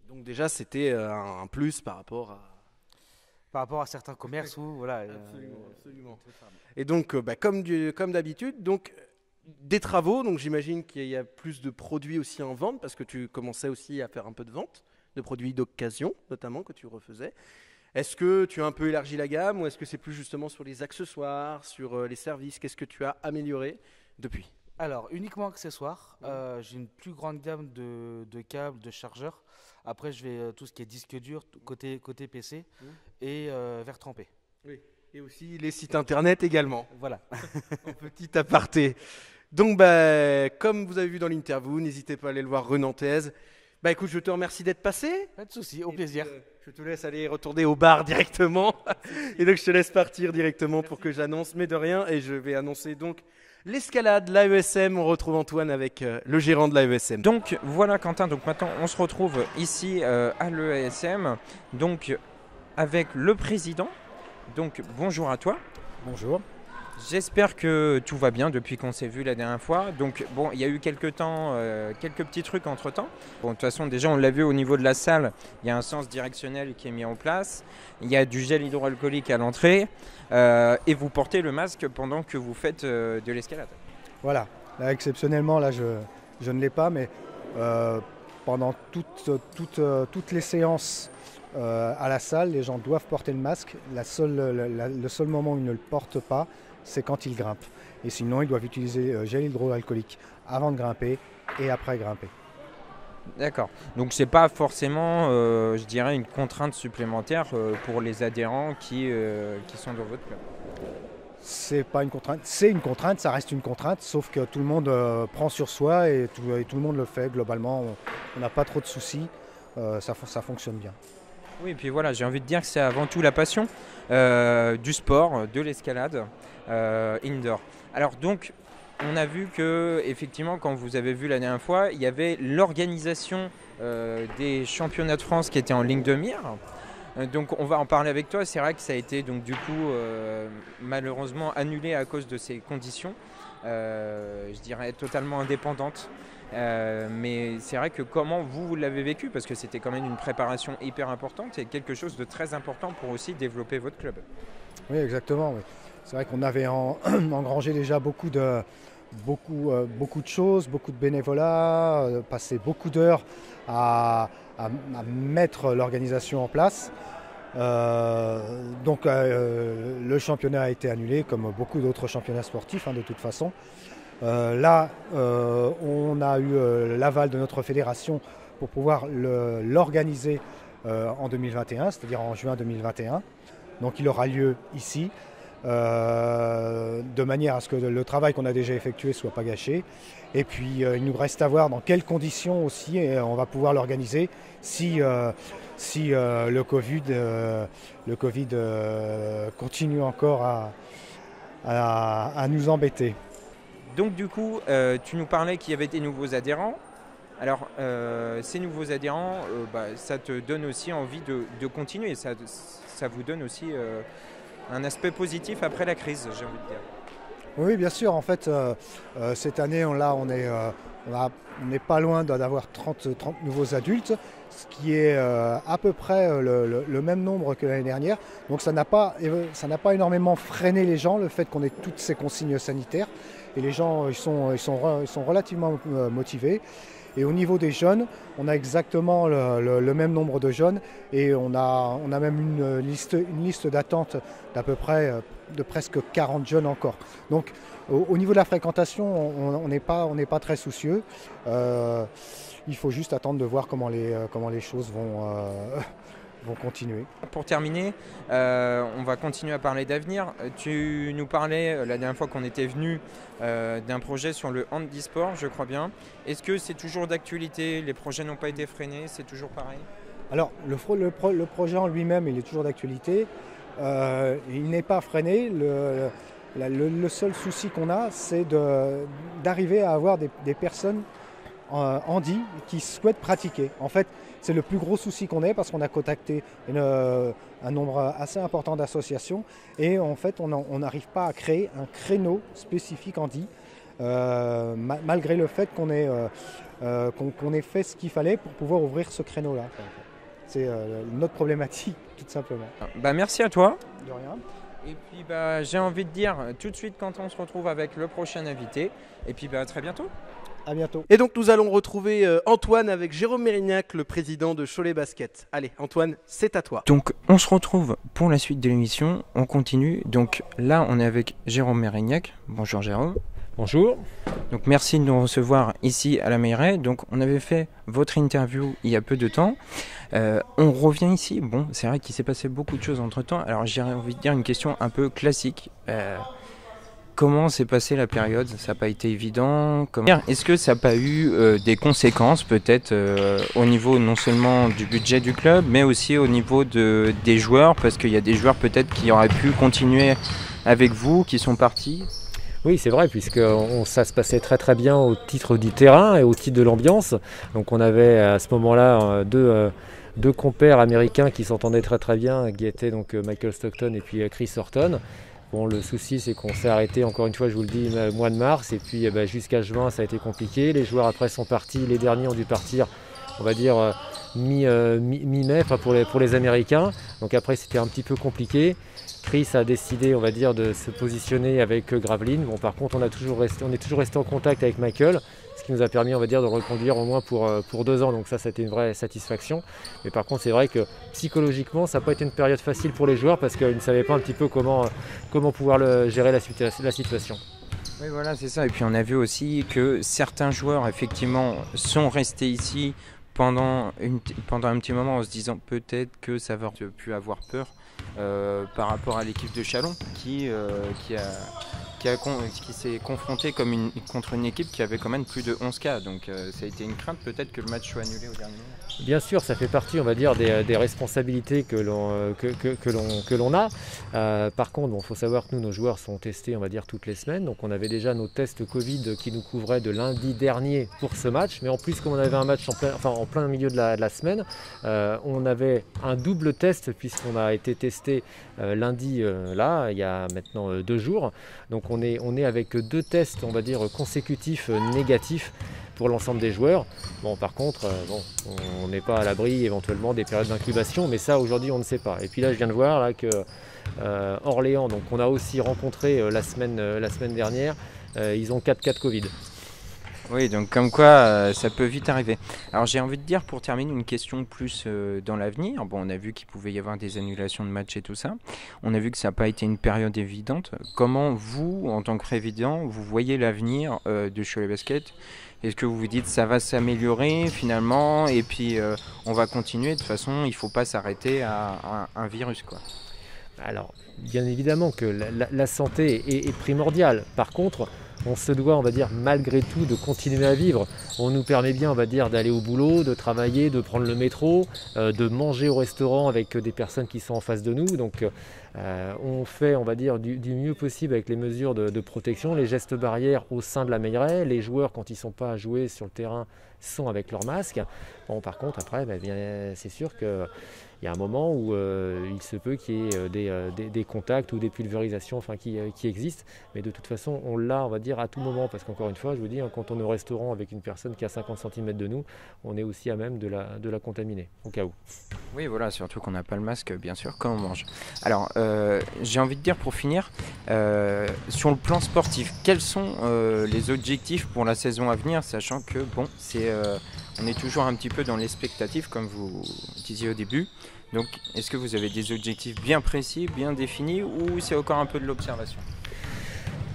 Donc déjà, c'était un plus par rapport à certains commerces où, voilà. Absolument. Et donc, comme d'habitude, donc des travaux. Donc j'imagine qu'il y a plus de produits aussi en vente parce que tu commençais aussi à faire un peu de vente de produits d'occasion, notamment que tu refaisais. Est-ce que tu as un peu élargi la gamme ou est-ce que c'est plus justement sur les accessoires, sur les services? Qu'est-ce que tu as amélioré depuis? Alors, uniquement accessoires. J'ai une plus grande gamme de câbles, de chargeurs. Après, je vais tout ce qui est disque dur, côté PC et verre trempé. Oui. Et aussi les sites internet également. Voilà. En petit aparté. Donc, comme vous avez vu dans l'interview, n'hésitez pas à aller le voir, Renantaise. Écoute, je te remercie d'être passé. Pas de souci, au plaisir. Je te laisse aller retourner au bar directement. Et donc, je te laisse partir directement pour que j'annonce, mais de rien. Et je vais annoncer donc l'escalade, l'AESM. On retrouve Antoine avec le gérant de l'AESM. Donc voilà Quentin, donc maintenant on se retrouve ici à l'AESM, donc avec le président. Donc bonjour à toi. Bonjour. J'espère que tout va bien depuis qu'on s'est vu la dernière fois. Donc bon, il y a eu quelques petits trucs entre temps. Bon, de toute façon, déjà on l'a vu au niveau de la salle, il y a un sens directionnel qui est mis en place. Il y a du gel hydroalcoolique à l'entrée et vous portez le masque pendant que vous faites de l'escalade. Voilà, là exceptionnellement, là je ne l'ai pas, mais pendant toutes les séances à la salle, les gens doivent porter le masque. Le seul moment où ils ne le portent pas, c'est quand ils grimpent. Et sinon, ils doivent utiliser gel hydroalcoolique avant de grimper et après grimper. D'accord. Donc c'est pas forcément, je dirais, une contrainte supplémentaire pour les adhérents qui sont dans votre club. C'est pas une contrainte, c'est une contrainte, ça reste une contrainte, sauf que tout le monde prend sur soi et tout le monde le fait. Globalement, on n'a pas trop de soucis, ça fonctionne bien. Oui, et puis voilà, j'ai envie de dire que c'est avant tout la passion du sport, de l'escalade indoor. Alors donc, on a vu que effectivement, quand vous avez vu la dernière fois, il y avait l'organisation des championnats de France qui était en ligne de mire. Donc on va en parler avec toi. C'est vrai que ça a été donc du coup malheureusement annulé à cause de ces conditions, je dirais totalement indépendantes. Mais c'est vrai que comment vous l'avez vécu, parce que c'était quand même une préparation hyper importante et quelque chose de très important pour aussi développer votre club. Oui, exactement. Oui. C'est vrai qu'on avait engrangé déjà beaucoup de choses, beaucoup de bénévolat, passé beaucoup d'heures à mettre l'organisation en place. Donc le championnat a été annulé comme beaucoup d'autres championnats sportifs de toute façon. Là, on a eu l'aval de notre fédération pour pouvoir l'organiser en 2021, c'est-à-dire en juin 2021. Donc il aura lieu ici, de manière à ce que le travail qu'on a déjà effectué ne soit pas gâché. Et puis il nous reste à voir dans quelles conditions aussi on va pouvoir l'organiser si le Covid continue encore à nous embêter. Donc du coup, tu nous parlais qu'il y avait des nouveaux adhérents. Alors ces nouveaux adhérents, ça te donne aussi envie de continuer. Ça vous donne aussi un aspect positif après la crise, j'ai envie de dire. Oui, bien sûr. En fait, cette année, on n'est pas loin d'avoir 30 nouveaux adultes, ce qui est à peu près le même nombre que l'année dernière. Donc ça n'a pas énormément freiné les gens, le fait qu'on ait toutes ces consignes sanitaires. Et les gens ils sont relativement motivés. Et au niveau des jeunes, on a exactement le même nombre de jeunes et on a même une liste d'attente d'à peu près de presque 40 jeunes encore. Donc au niveau de la fréquentation, on n'est pas très soucieux. Il faut juste attendre de voir comment les choses vont continuer. Pour terminer, on va continuer à parler d'avenir. Tu nous parlais la dernière fois qu'on était venu d'un projet sur le handisport, je crois bien. Est-ce que c'est toujours d'actualité? Les projets n'ont pas été freinés? C'est toujours pareil? Alors le projet en lui-même, il est toujours d'actualité. Il n'est pas freiné. Le seul souci qu'on a, c'est d'arriver à avoir des personnes handi qui souhaitent pratiquer. En fait, c'est le plus gros souci qu'on ait parce qu'on a contacté un nombre assez important d'associations et en fait, on n'arrive pas à créer un créneau spécifique handi malgré le fait qu'on ait fait ce qu'il fallait pour pouvoir ouvrir ce créneau-là. C'est notre problématique, tout simplement. Merci à toi. De rien. Et puis j'ai envie de dire tout de suite quand on se retrouve avec le prochain invité. Et puis à très bientôt. À bientôt. Et donc nous allons retrouver Antoine avec Jérôme Mérignac, le président de Cholet Basket. Allez Antoine, c'est à toi. Donc on se retrouve pour la suite de l'émission, on continue. Donc là on est avec Jérôme Mérignac. Bonjour Jérôme. Bonjour. Donc merci de nous recevoir ici à la mairie. Donc on avait fait votre interview il y a peu de temps. On revient ici. Bon, c'est vrai qu'il s'est passé beaucoup de choses entre temps. Alors j'ai envie de dire une question un peu classique. Comment s'est passée la période? Ça n'a pas été évident. Est-ce que ça n'a pas eu des conséquences peut-être au niveau non seulement du budget du club, mais aussi au niveau des joueurs? Parce qu'il y a des joueurs peut-être qui auraient pu continuer avec vous, qui sont partis. Oui, c'est vrai, puisque ça se passait très très bien au titre du terrain et au titre de l'ambiance. Donc on avait à ce moment-là deux compères américains qui s'entendaient très très bien, qui étaient donc Michael Stockton et puis Chris Horton. Bon, le souci, c'est qu'on s'est arrêté, encore une fois, je vous le dis, au mois de mars, et puis jusqu'à juin, ça a été compliqué. Les joueurs après sont partis, les derniers ont dû partir, on va dire, mi-mai, enfin pour les Américains. Donc après, c'était un petit peu compliqué. Chris a décidé, on va dire, de se positionner avec Gravelines. Bon, par contre, on est toujours resté en contact avec Michael, ce qui nous a permis, on va dire, de reconduire au moins pour 2 ans. Donc ça, c'était une vraie satisfaction. Mais par contre, c'est vrai que psychologiquement, ça n'a pas été une période facile pour les joueurs parce qu'ils ne savaient pas un petit peu comment pouvoir gérer la situation. Oui, voilà, c'est ça. Et puis on a vu aussi que certains joueurs, effectivement, sont restés ici pendant un petit moment en se disant peut-être que ça va plus avoir peur par rapport à l'équipe de Châlons qui s'est confronté contre une équipe qui avait quand même plus de 11 cas. Donc ça a été une crainte peut-être que le match soit annulé au dernier moment. Bien sûr, ça fait partie, on va dire, des responsabilités que l'on a. Par contre, il faut savoir que nous, nos joueurs sont testés, on va dire, toutes les semaines. Donc on avait déjà nos tests Covid qui nous couvraient de lundi dernier pour ce match. Mais en plus, comme on avait un match en plein milieu de la semaine, on avait un double test puisqu'on a été testé lundi, il y a maintenant 2 jours. Donc on est avec 2 tests, on va dire, consécutifs négatifs pour l'ensemble des joueurs. Bon, par contre, on n'est pas à l'abri éventuellement des périodes d'incubation, mais ça aujourd'hui on ne sait pas. Et puis là, je viens de voir là, que Orléans, donc on a aussi rencontré la semaine dernière, ils ont 4 cas de Covid. Oui, donc comme quoi ça peut vite arriver. Alors j'ai envie de dire pour terminer une question plus dans l'avenir. Bon, on a vu qu'il pouvait y avoir des annulations de matchs et tout ça. On a vu que ça n'a pas été une période évidente. Comment vous, en tant que président, vous voyez l'avenir de Cholet Basket? Est-ce que vous vous dites ça va s'améliorer finalement et puis on va continuer? De toute façon, il ne faut pas s'arrêter à un virus, quoi. Alors, bien évidemment que la santé est primordiale. Par contre, on se doit, on va dire, malgré tout, de continuer à vivre. On nous permet bien, on va dire, d'aller au boulot, de travailler, de prendre le métro, de manger au restaurant avec des personnes qui sont en face de nous. Donc, on fait, on va dire, du mieux possible avec les mesures de protection, les gestes barrières au sein de la mairie. Les joueurs, quand ils ne sont pas à jouer sur le terrain, sont avec leur masque. Bon, par contre, après, c'est sûr que il y a un moment où il se peut qu'il y ait des contacts ou des pulvérisations qui existent. Mais de toute façon, on l'a, on va dire, à tout moment. Parce qu'encore une fois, je vous dis, quand on est au restaurant avec une personne qui est à 50 cm de nous, on est aussi à même de la contaminer, au cas où. Oui, voilà, surtout qu'on n'a pas le masque, bien sûr, quand on mange. Alors, j'ai envie de dire pour finir, sur le plan sportif, quels sont les objectifs pour la saison à venir, sachant que, bon, on est toujours un petit peu dans l'expectative, comme vous disiez au début. Donc, est-ce que vous avez des objectifs bien précis, bien définis, ou c'est encore un peu de l'observation ?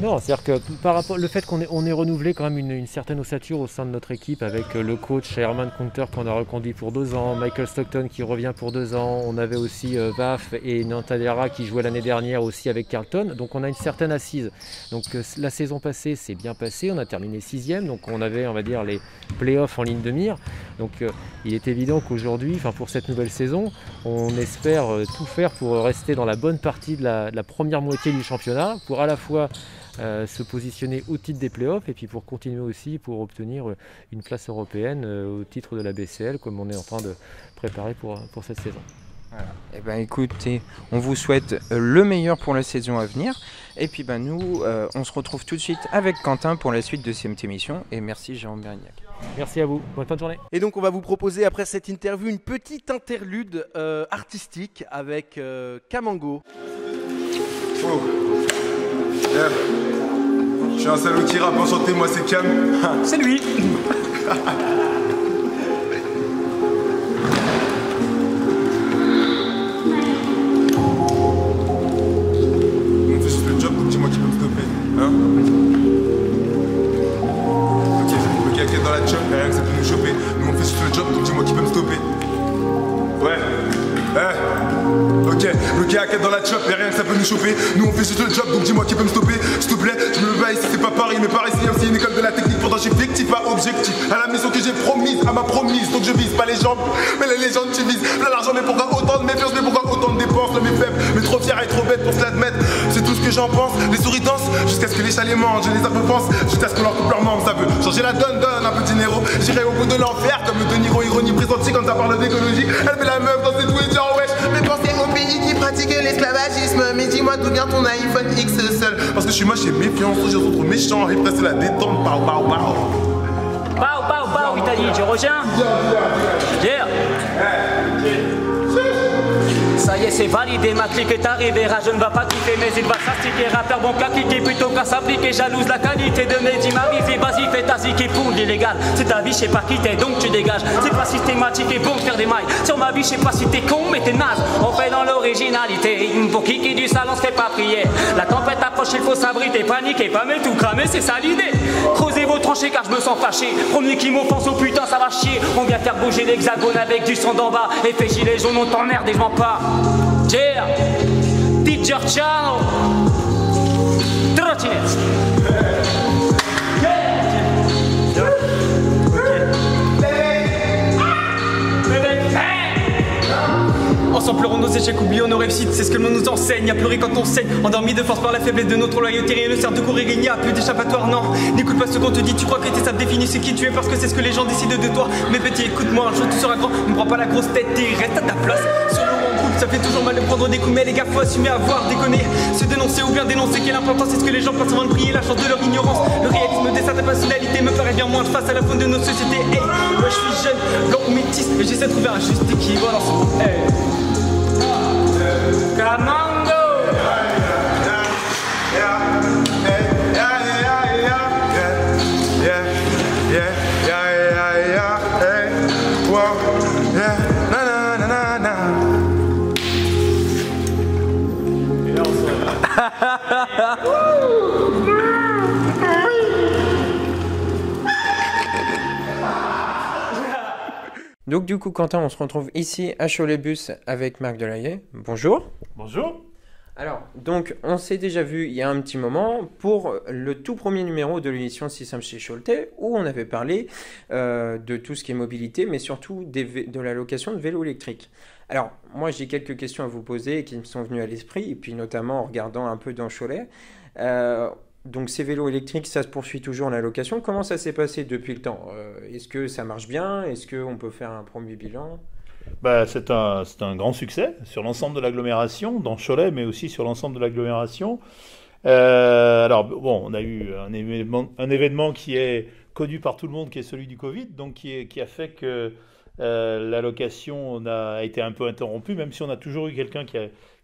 Non, c'est-à-dire que par rapport le fait qu'on ait renouvelé quand même une certaine ossature au sein de notre équipe avec le coach Herman Counter qu'on a reconduit pour 2 ans, Michael Stockton qui revient pour 2 ans, on avait aussi Vaf et Nantadera qui jouaient l'année dernière aussi avec Carlton, donc on a une certaine assise. Donc la saison passée c'est bien passé, on a terminé 6e, donc on avait, on va dire, les playoffs en ligne de mire. Donc il est évident qu'aujourd'hui, pour cette nouvelle saison, on espère tout faire pour rester dans la bonne partie de la première moitié du championnat, pour à la fois se positionner au titre des playoffs et puis pour continuer aussi pour obtenir une place européenne au titre de la BCL comme on est en train de préparer pour cette saison. Voilà. Eh ben, écoutez, on vous souhaite le meilleur pour la saison à venir et puis nous on se retrouve tout de suite avec Quentin pour la suite de cette émission et merci Jérôme Bérignac. Merci à vous, bonne fin de journée. Et donc on va vous proposer après cette interview une petite interlude artistique avec Kamango. Oh. Yeah. Je suis un salaud qui rappe, enchanté, moi c'est Cam. C'est lui. On fait juste le job, donc dis-moi qui peut me stopper. Hein? Ok, le gars dans la chop, y'a rien que ça peut nous choper. Nous on fait juste le job, donc dis-moi qui peut me stopper. Ouais. Ok, le gars dans la chop, y'a rien que ça peut nous choper. Nous on fait juste le job, donc dis-moi qui peut me stopper. S'il te plaît, je me bats ici, c'est pas Paris, mais par ici il y a aussi une école de la technique. Pourtant j'ai fictif, pas objectif. À la mission que j'ai promise, à ma promise. Donc je vise pas les jambes, mais les légendes tu vises. Là l'argent, mais pourquoi autant de méfiance, mais pourquoi autant de dépenses? L'homme est faible, mais trop fier et trop bête pour se l'admettre. C'est tout ce que j'en pense. Les souris dansent jusqu'à ce que les chats les mangent. Les arbres pensent jusqu'à ce qu'on leur coupe leurs membres. Ça veut changer la donne, un peu de dinero. J'irai au bout de l'enfer comme le De Niro, ironie pressentie quand ça parle d'écologie. Elle met la meuf dans ses tweets, genre wesh. Mais pensez au pays qui pratique l'esclavagisme. Mais dis-moi d'où vient ton iPhone X seul. Parce que je suis moche et méfiant, je suis trop méchant. Et presque la détente, pao. Il t'a dit, tu reviens? Yeah. Ça y est, c'est validé, ma clique est arrivée. Je ne va pas kiffer, mais il va s'astiquer. Rappeur bon qu'à cliquer plutôt qu'à s'appliquer. Jalouse la qualité de mes dimarités. Vas-y, fais ta zik et pour l'illégal. C'est ta vie, je sais pas qui t'es, donc tu dégages. C'est pas systématique et bon de faire des mailles. Sur ma vie, je sais pas si t'es con, mais t'es naze. On fait dans l'originalité. Pour qui du salon se fait pas prier. La tempête approche, il faut s'abriter. Paniquer, pas mais tout cramer, c'est ça l'idée. Creusez vos tranchées car je me sens fâché. Premier qui m'offense, oh putain, ça va chier. On vient faire bouger l'hexagone avec du sang d'en bas. Effet gilet jaune, on t'emmerde et je m'en pars. Yeah, Teacher Channel, trottinette. Ensemble pleurons nos échecs, oublions nos réussites, c'est ce que le monde nous enseigne. À pleurer quand on saigne, endormi de force par la faiblesse de notre loyauté. Rien ne sert de courir, il n'y a plus d'échappatoire, non. N'écoute pas ce qu'on te dit, tu crois que ça te définit ce qui tu es parce que c'est ce que les gens décident de toi. Mais petit, écoute-moi, un jour tu seras grand, ne prends pas la grosse tête et reste à ta place. Sur le long groupe, ça fait toujours mal de prendre des coups, mais les gars, faut assumer avoir déconné. Se dénoncer ou bien dénoncer, quelle importance c'est ce que les gens pensent avant de prier, la chance de leur ignorance. Le réalisme de certaines personnalités me paraît bien moindre face à la faune de nos sociétés. Hey, moi je suis jeune, blanc ou métis, et j'essaie de trouver un juste équivalence. Hey. Kamango! Donc du coup Quentin, on se retrouve ici à Cholet-Bus avec Marc Delahaye. Bonjour. Bonjour. Alors, donc on s'est déjà vu il y a un petit moment pour le tout premier numéro de l'émission Si Simple chez Choletais où on avait parlé de tout ce qui est mobilité, mais surtout de la location de vélos électriques. Alors, moi j'ai quelques questions à vous poser qui me sont venues à l'esprit, et puis notamment en regardant un peu dans Cholet. Donc ces vélos électriques, ça se poursuit toujours la location. Comment ça s'est passé depuis le temps? Est-ce que ça marche bien? Est-ce qu'on peut faire un premier bilan? C'est un grand succès sur l'ensemble de l'agglomération, dans Cholet, mais aussi sur l'ensemble de l'agglomération. Alors, bon, on a eu un événement qui est connu par tout le monde, qui est celui du Covid, donc qui a fait que la location a été un peu interrompue, même si on a toujours eu quelqu'un qui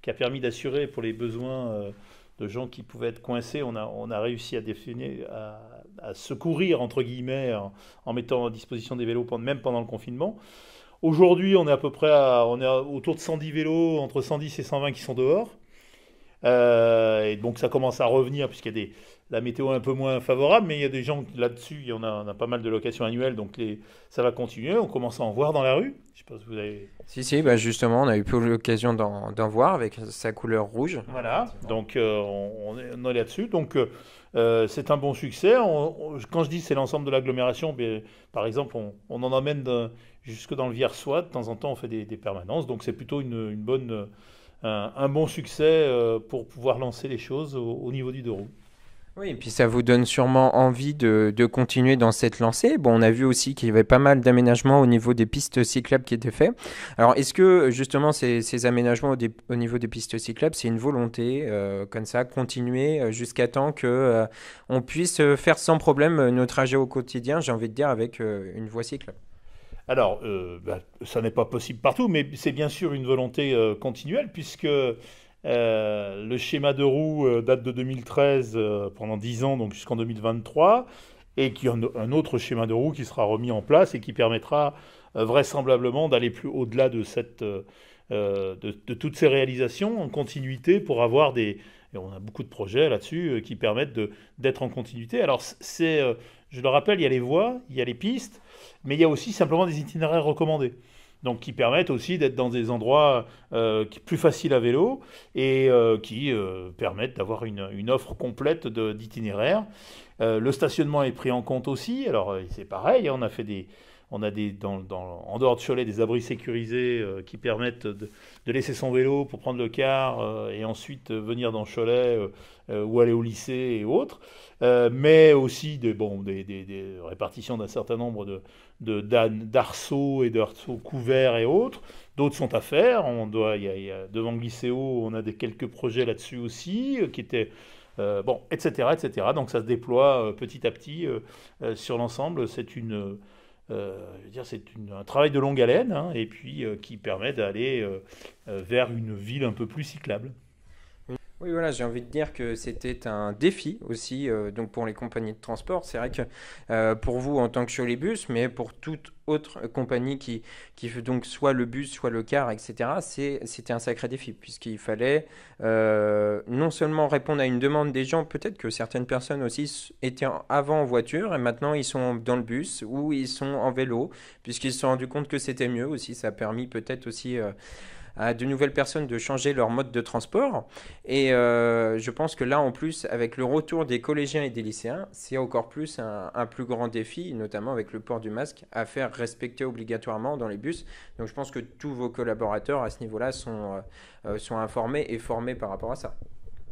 a permis d'assurer pour les besoins de gens qui pouvaient être coincés. On a réussi à secourir, entre guillemets, en mettant à disposition des vélos, même pendant le confinement. Aujourd'hui, on est à peu près autour de 110 vélos, entre 110 et 120 qui sont dehors. Et donc ça commence à revenir, puisqu'il y a la météo est un peu moins favorable, mais il y a des gens là-dessus, on a pas mal de locations annuelles, donc ça va continuer. On commence à en voir dans la rue. Je sais pas si vous avez... Si, justement, on a eu peu l'occasion d'en voir avec sa couleur rouge. Voilà, donc on est là-dessus. Donc c'est un bon succès. Quand je dis c'est l'ensemble de l'agglomération, par exemple, on en emmène jusque dans le Viersois. De temps en temps, on fait des permanences. Donc c'est plutôt un bon succès pour pouvoir lancer les choses au niveau du deux roues. Oui, et puis ça vous donne sûrement envie de continuer dans cette lancée. Bon, on a vu aussi qu'il y avait pas mal d'aménagements au niveau des pistes cyclables qui étaient faits. Alors, est-ce que justement ces aménagements au niveau des pistes cyclables, c'est une volonté comme ça, continuer jusqu'à temps qu'on puisse faire sans problème nos trajets au quotidien, j'ai envie de dire, avec une voie cyclable? Alors, ça n'est pas possible partout, mais c'est bien sûr une volonté continuelle, puisque le schéma de roue date de 2013 pendant 10 ans, donc jusqu'en 2023, et qu'il y a un autre schéma de roue qui sera remis en place et qui permettra vraisemblablement d'aller plus au-delà de toutes ces réalisations en continuité pour avoir et on a beaucoup de projets là-dessus qui permettent d'être en continuité. Alors, je le rappelle, il y a les voies, il y a les pistes, mais il y a aussi simplement des itinéraires recommandés. Donc qui permettent aussi d'être dans des endroits plus faciles à vélo et qui permettent d'avoir une offre complète d'itinéraires. Le stationnement est pris en compte aussi. Alors c'est pareil, on a en dehors de Cholet des abris sécurisés qui permettent de laisser son vélo pour prendre le car et ensuite venir dans Cholet ou aller au lycée et autres. Mais aussi des répartitions d'un certain nombre d'arceaux et d'arceaux couverts et autres. D'autres sont à faire. Devant le lycéo, on a quelques projets là-dessus aussi qui étaient... etc., etc. Donc ça se déploie petit à petit sur l'ensemble. C'est un travail de longue haleine et puis qui permet d'aller vers une ville un peu plus cyclable. Oui, voilà, j'ai envie de dire que c'était un défi aussi donc pour les compagnies de transport. C'est vrai que pour vous en tant que Choletbus, mais pour toute autre compagnie qui fait donc soit le bus, soit le car, etc., c'était un sacré défi puisqu'il fallait non seulement répondre à une demande des gens, peut-être que certaines personnes aussi étaient avant en voiture et maintenant ils sont dans le bus ou ils sont en vélo puisqu'ils se sont rendus compte que c'était mieux aussi. Ça a permis peut-être aussi... à de nouvelles personnes de changer leur mode de transport. Et je pense que là, en plus, avec le retour des collégiens et des lycéens, c'est encore plus un plus grand défi, notamment avec le port du masque, à faire respecter obligatoirement dans les bus. Donc je pense que tous vos collaborateurs à ce niveau-là sont informés et formés par rapport à ça.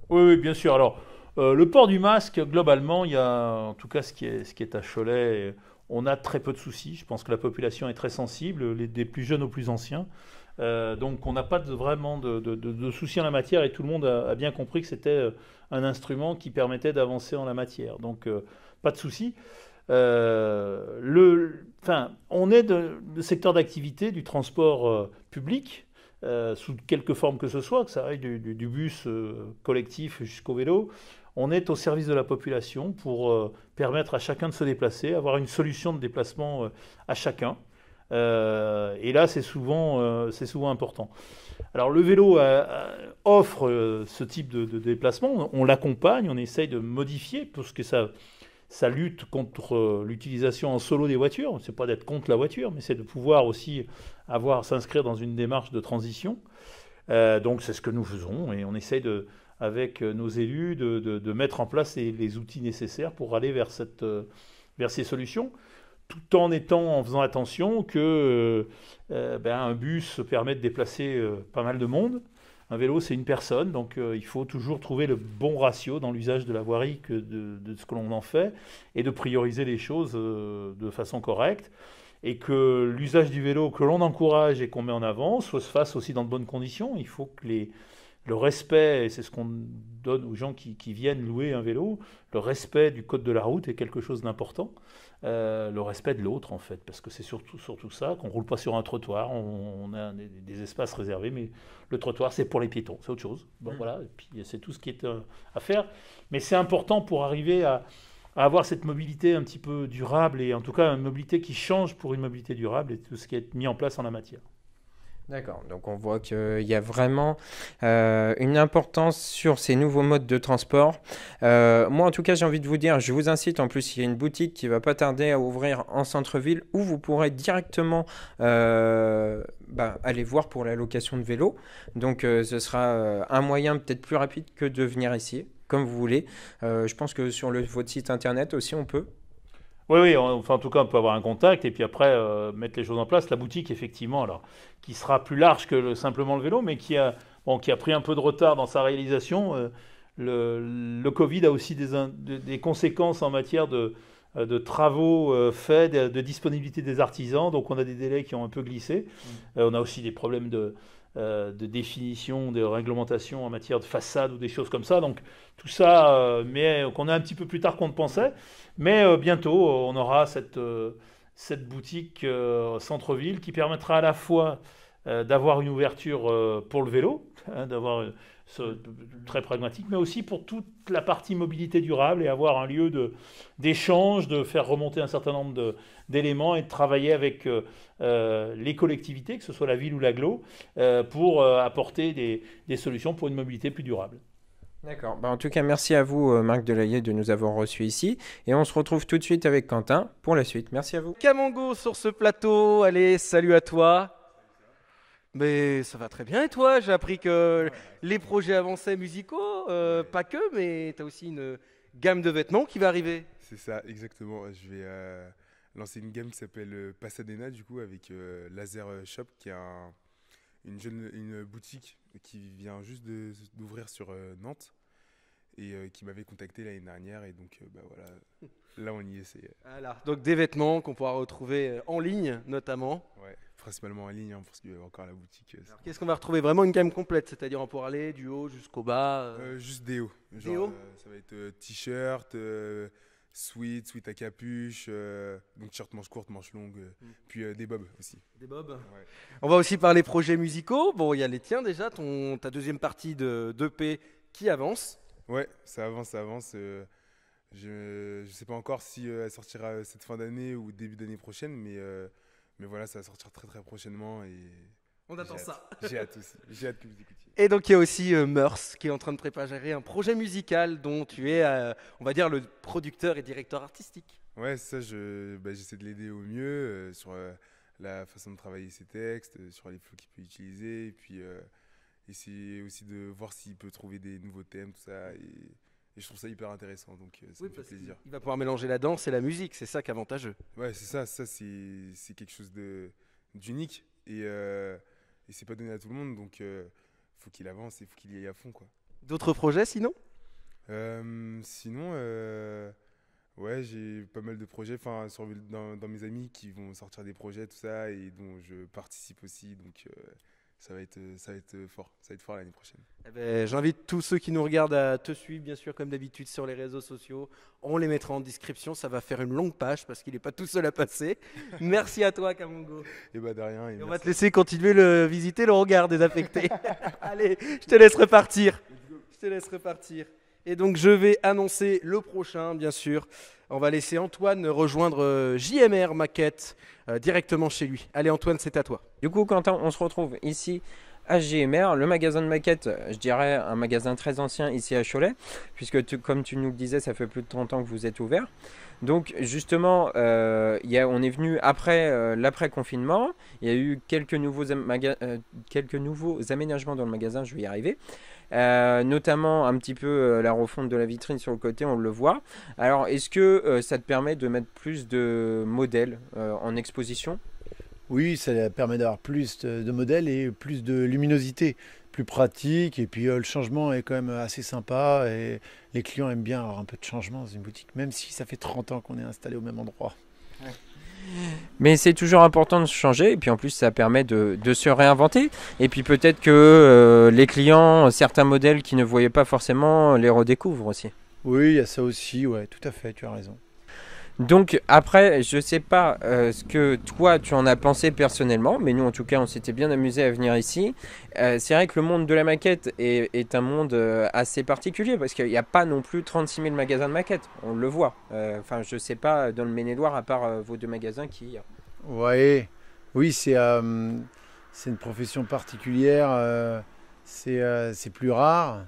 Oui, bien sûr. Alors, le port du masque, globalement, il y a, en tout cas ce qui est à Cholet, on a très peu de soucis. Je pense que la population est très sensible, des plus jeunes aux plus anciens. Donc on n'a pas vraiment de soucis en la matière et tout le monde a bien compris que c'était un instrument qui permettait d'avancer en la matière. Donc pas de soucis. On est le secteur d'activité du transport public sous quelque forme que ce soit, que ça aille du bus collectif jusqu'au vélo. On est au service de la population pour permettre à chacun de se déplacer, avoir une solution de déplacement à chacun. Et là, c'est souvent important. Alors, le vélo offre ce type de déplacement. On l'accompagne, on essaye de modifier parce que ça lutte contre l'utilisation en solo des voitures. C'est pas d'être contre la voiture, mais c'est de pouvoir aussi s'inscrire dans une démarche de transition. Donc, c'est ce que nous faisons et on essaye avec nos élus de mettre en place les outils nécessaires pour aller vers ces solutions. Tout en faisant attention que un bus permet de déplacer pas mal de monde. Un vélo, c'est une personne, donc il faut toujours trouver le bon ratio dans l'usage de la voirie de ce que l'on en fait et de prioriser les choses de façon correcte. et que l'usage du vélo que l'on encourage et qu'on met en avant se fasse aussi dans de bonnes conditions. Il faut que le respect, et c'est ce qu'on donne aux gens qui viennent louer un vélo, le respect du code de la route est quelque chose d'important. Le respect de l'autre, en fait, parce que c'est surtout ça, qu'on ne roule pas sur un trottoir, on a des espaces réservés, mais le trottoir, c'est pour les piétons, c'est autre chose. Bon, voilà, et puis c'est tout ce qui est à faire. Mais c'est important pour arriver à avoir cette mobilité un petit peu durable, et en tout cas une mobilité qui change pour une mobilité durable, et tout ce qui est mis en place en la matière. D'accord, donc on voit qu'il y a vraiment une importance sur ces nouveaux modes de transport. Moi, en tout cas, j'ai envie de vous dire, je vous incite, en plus, il y a une boutique qui va pas tarder à ouvrir en centre-ville où vous pourrez directement aller voir pour la location de vélo. Donc, ce sera un moyen peut-être plus rapide que de venir ici, comme vous voulez. Je pense que sur votre site internet aussi, on peut. Oui, enfin, en tout cas, on peut avoir un contact et puis après mettre les choses en place. La boutique, effectivement, alors, qui sera plus large que simplement le vélo, mais qui a pris un peu de retard dans sa réalisation. Le Covid a aussi des conséquences en matière de travaux faits, de disponibilité des artisans. Donc, on a des délais qui ont un peu glissé. On a aussi des problèmes de définition, de réglementation en matière de façade ou des choses comme ça. Donc tout ça, mais qu'on a un petit peu plus tard qu'on ne pensait. Mais bientôt, on aura cette boutique centre-ville qui permettra à la fois d'avoir une ouverture pour le vélo, d'avoir très pragmatique, mais aussi pour toute la partie mobilité durable et avoir un lieu d'échange, de faire remonter un certain nombre d'éléments et de travailler avec les collectivités, que ce soit la ville ou l'agglo, pour apporter des solutions pour une mobilité plus durable. D'accord. En tout cas, merci à vous, Marc Delahaye, de nous avoir reçus ici. Et on se retrouve tout de suite avec Quentin pour la suite. Merci à vous. Camango sur ce plateau. Allez, salut à toi. Mais ça va très bien, et toi? J'ai appris que les projets avançaient musicaux, pas que, mais tu as aussi une gamme de vêtements qui va arriver. C'est ça, exactement. Je vais lancer une gamme qui s'appelle Pasadena, du coup, avec Laser Shop, qui est une boutique qui vient juste d'ouvrir sur Nantes et qui m'avait contacté l'année dernière. Et donc, voilà, là, on y est. Voilà. Donc, des vêtements qu'on pourra retrouver en ligne, notamment. Ouais. Principalement en ligne, parce qu'il y a encore la boutique. Qu'est-ce qu'on va retrouver? Vraiment une gamme complète, c'est-à-dire on pourra aller du haut jusqu'au bas. Juste des hauts. Des hauts. Ça va être t-shirt, sweat à capuche, donc t-shirt manche courte, manche longue, puis des bobs aussi. Des bobs. Ouais. On va aussi parler projets musicaux. Bon, il y a les tiens déjà, ta deuxième partie d'EP qui avance. Ouais, ça avance. Je sais pas encore si elle sortira cette fin d'année ou début d'année prochaine, mais voilà, ça va sortir très très prochainement et on attend ça. J'ai hâte aussi. J'ai hâte que vous écoutiez. Et donc il y a aussi Meurs qui est en train de préparer un projet musical dont tu es, on va dire, le producteur et directeur artistique. Ouais, ça, j'essaie de l'aider au mieux sur la façon de travailler ses textes, sur les flows qu'il peut utiliser, et puis essayer aussi de voir s'il peut trouver des nouveaux thèmes, tout ça. Et je trouve ça hyper intéressant, donc ça me fait plaisir. Il va pouvoir mélanger la danse et la musique, c'est ça qui est avantageux. Ouais, c'est ça c'est quelque chose d'unique et c'est pas donné à tout le monde, donc faut qu'il avance et faut qu'il y aille à fond, quoi. D'autres projets sinon? Sinon, ouais, j'ai pas mal de projets, dans mes amis qui vont sortir des projets, tout ça, et dont je participe aussi, donc ça va être fort. Ça va être fort l'année prochaine. Eh ben, j'invite tous ceux qui nous regardent à te suivre, bien sûr, comme d'habitude, sur les réseaux sociaux. On les mettra en description. Ça va faire une longue page parce qu'il n'est pas tout seul à passer. Merci à toi, Camango. Et de rien. Et on va te laisser continuer le visiter le regard désaffecté. Allez, je te laisse repartir. Et donc, je vais annoncer le prochain, bien sûr. On va laisser Antoine rejoindre JMR Maquette directement chez lui. Allez, Antoine, c'est à toi. Du coup, Quentin, on se retrouve ici à JMR, le magasin de maquettes, je dirais un magasin très ancien ici à Cholet, puisque comme tu nous le disais, ça fait plus de 30 ans que vous êtes ouvert. Donc justement, on est venu après l'après-confinement, il y a eu quelques nouveaux aménagements dans le magasin, je vais y arriver. Notamment un petit peu la refonte de la vitrine sur le côté, on le voit. Alors est-ce que ça te permet de mettre plus de modèles en exposition? Oui, ça permet d'avoir plus de modèles et plus de luminosité, plus pratique, et puis le changement est quand même assez sympa et les clients aiment bien avoir un peu de changement dans une boutique, même si ça fait 30 ans qu'on est installé au même endroit. Ouais. Mais c'est toujours important de changer et puis en plus ça permet de se réinventer et puis peut-être que les clients, certains modèles qui ne voyaient pas forcément les redécouvrent aussi. Oui, il y a ça aussi, ouais, tout à fait, tu as raison. Donc après, je sais pas ce que toi tu en as pensé personnellement, mais nous en tout cas on s'était bien amusé à venir ici. C'est vrai que le monde de la maquette est un monde assez particulier parce qu'il n'y a pas non plus 36 000 magasins de maquettes, on le voit. Enfin je sais pas dans le Maine-et-Loire à part vos 2 magasins qui... Ouais, oui c'est une profession particulière, c'est plus rare,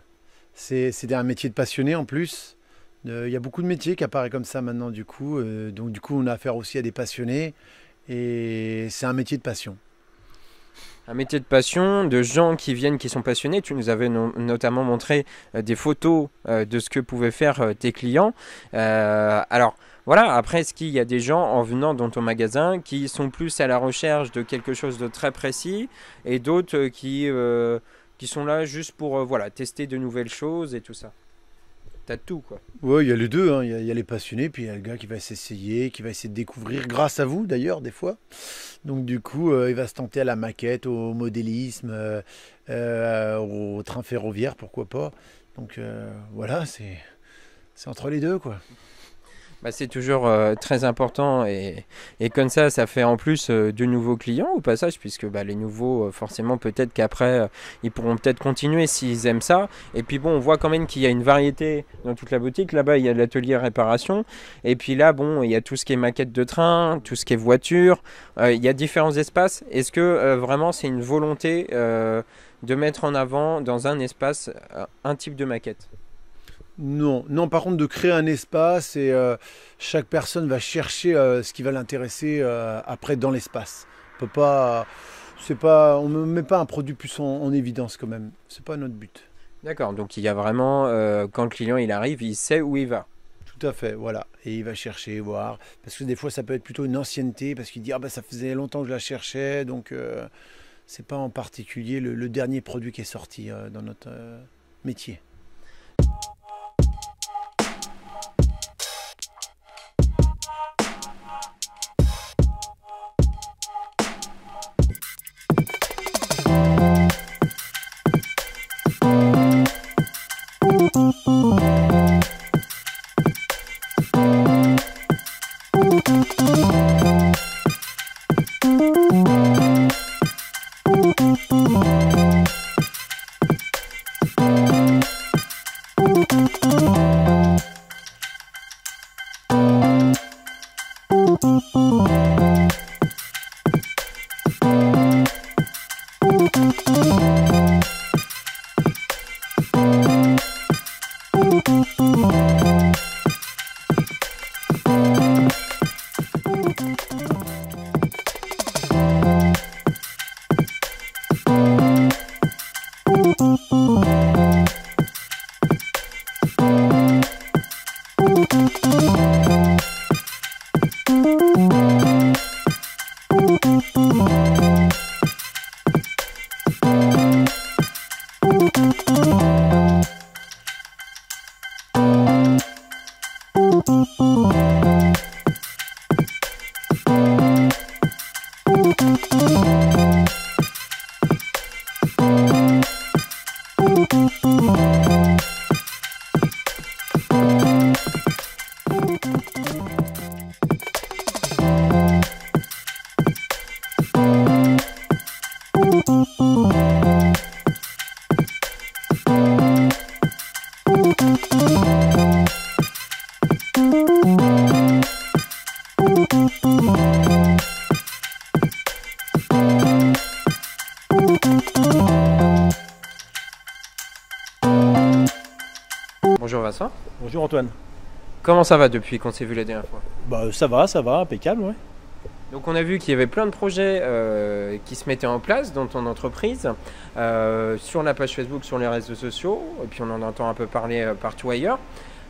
c'est un métier de passionné en plus. Il y a beaucoup de métiers qui apparaissent comme ça maintenant du coup, donc du coup on a affaire aussi à des passionnés et c'est un métier de passion. Un métier de passion, de gens qui viennent, qui sont passionnés. Tu nous avais notamment montré des photos de ce que pouvaient faire tes clients. Alors voilà, après est-ce qu'il y a des gens en venant dans ton magasin qui sont plus à la recherche de quelque chose de très précis et d'autres qui sont là juste pour voilà, tester de nouvelles choses et tout ça? T'as tout quoi. Oui, il y a les deux, hein. Il y a les passionnés, puis il y a le gars qui va s'essayer, qui va essayer de découvrir, grâce à vous d'ailleurs, des fois. Donc du coup, il va se tenter à la maquette, au modélisme, au train ferroviaire, pourquoi pas. Donc voilà, c'est entre les deux quoi. Bah, c'est toujours très important et comme ça fait en plus de nouveaux clients au passage puisque bah, les nouveaux forcément peut-être qu'après ils pourront peut-être continuer s'ils aiment ça et puis bon on voit quand même qu'il y a une variété dans toute la boutique. Là-bas il y a l'atelier réparation et puis là bon il y a tout ce qui est maquette de train, tout ce qui est voiture, il y a différents espaces. Est-ce que vraiment c'est une volonté de mettre en avant dans un espace un type de maquette? Non, par contre de créer un espace et chaque personne va chercher ce qui va l'intéresser après dans l'espace. On ne met pas un produit plus en évidence quand même, c'est pas notre but. D'accord, donc il y a vraiment, quand le client il arrive, il sait où il va. Tout à fait, voilà, et il va chercher, voir, parce que des fois ça peut être plutôt une ancienneté, parce qu'il dit ah bah ça faisait longtemps que je la cherchais, donc c'est pas en particulier le dernier produit qui est sorti dans notre métier. Bonjour Vincent. Bonjour Antoine. Comment ça va depuis qu'on s'est vu la dernière fois? Bah ça va, impeccable, ouais. Donc on a vu qu'il y avait plein de projets qui se mettaient en place dans ton entreprise, sur la page Facebook, sur les réseaux sociaux, et puis on en entend un peu parler partout ailleurs.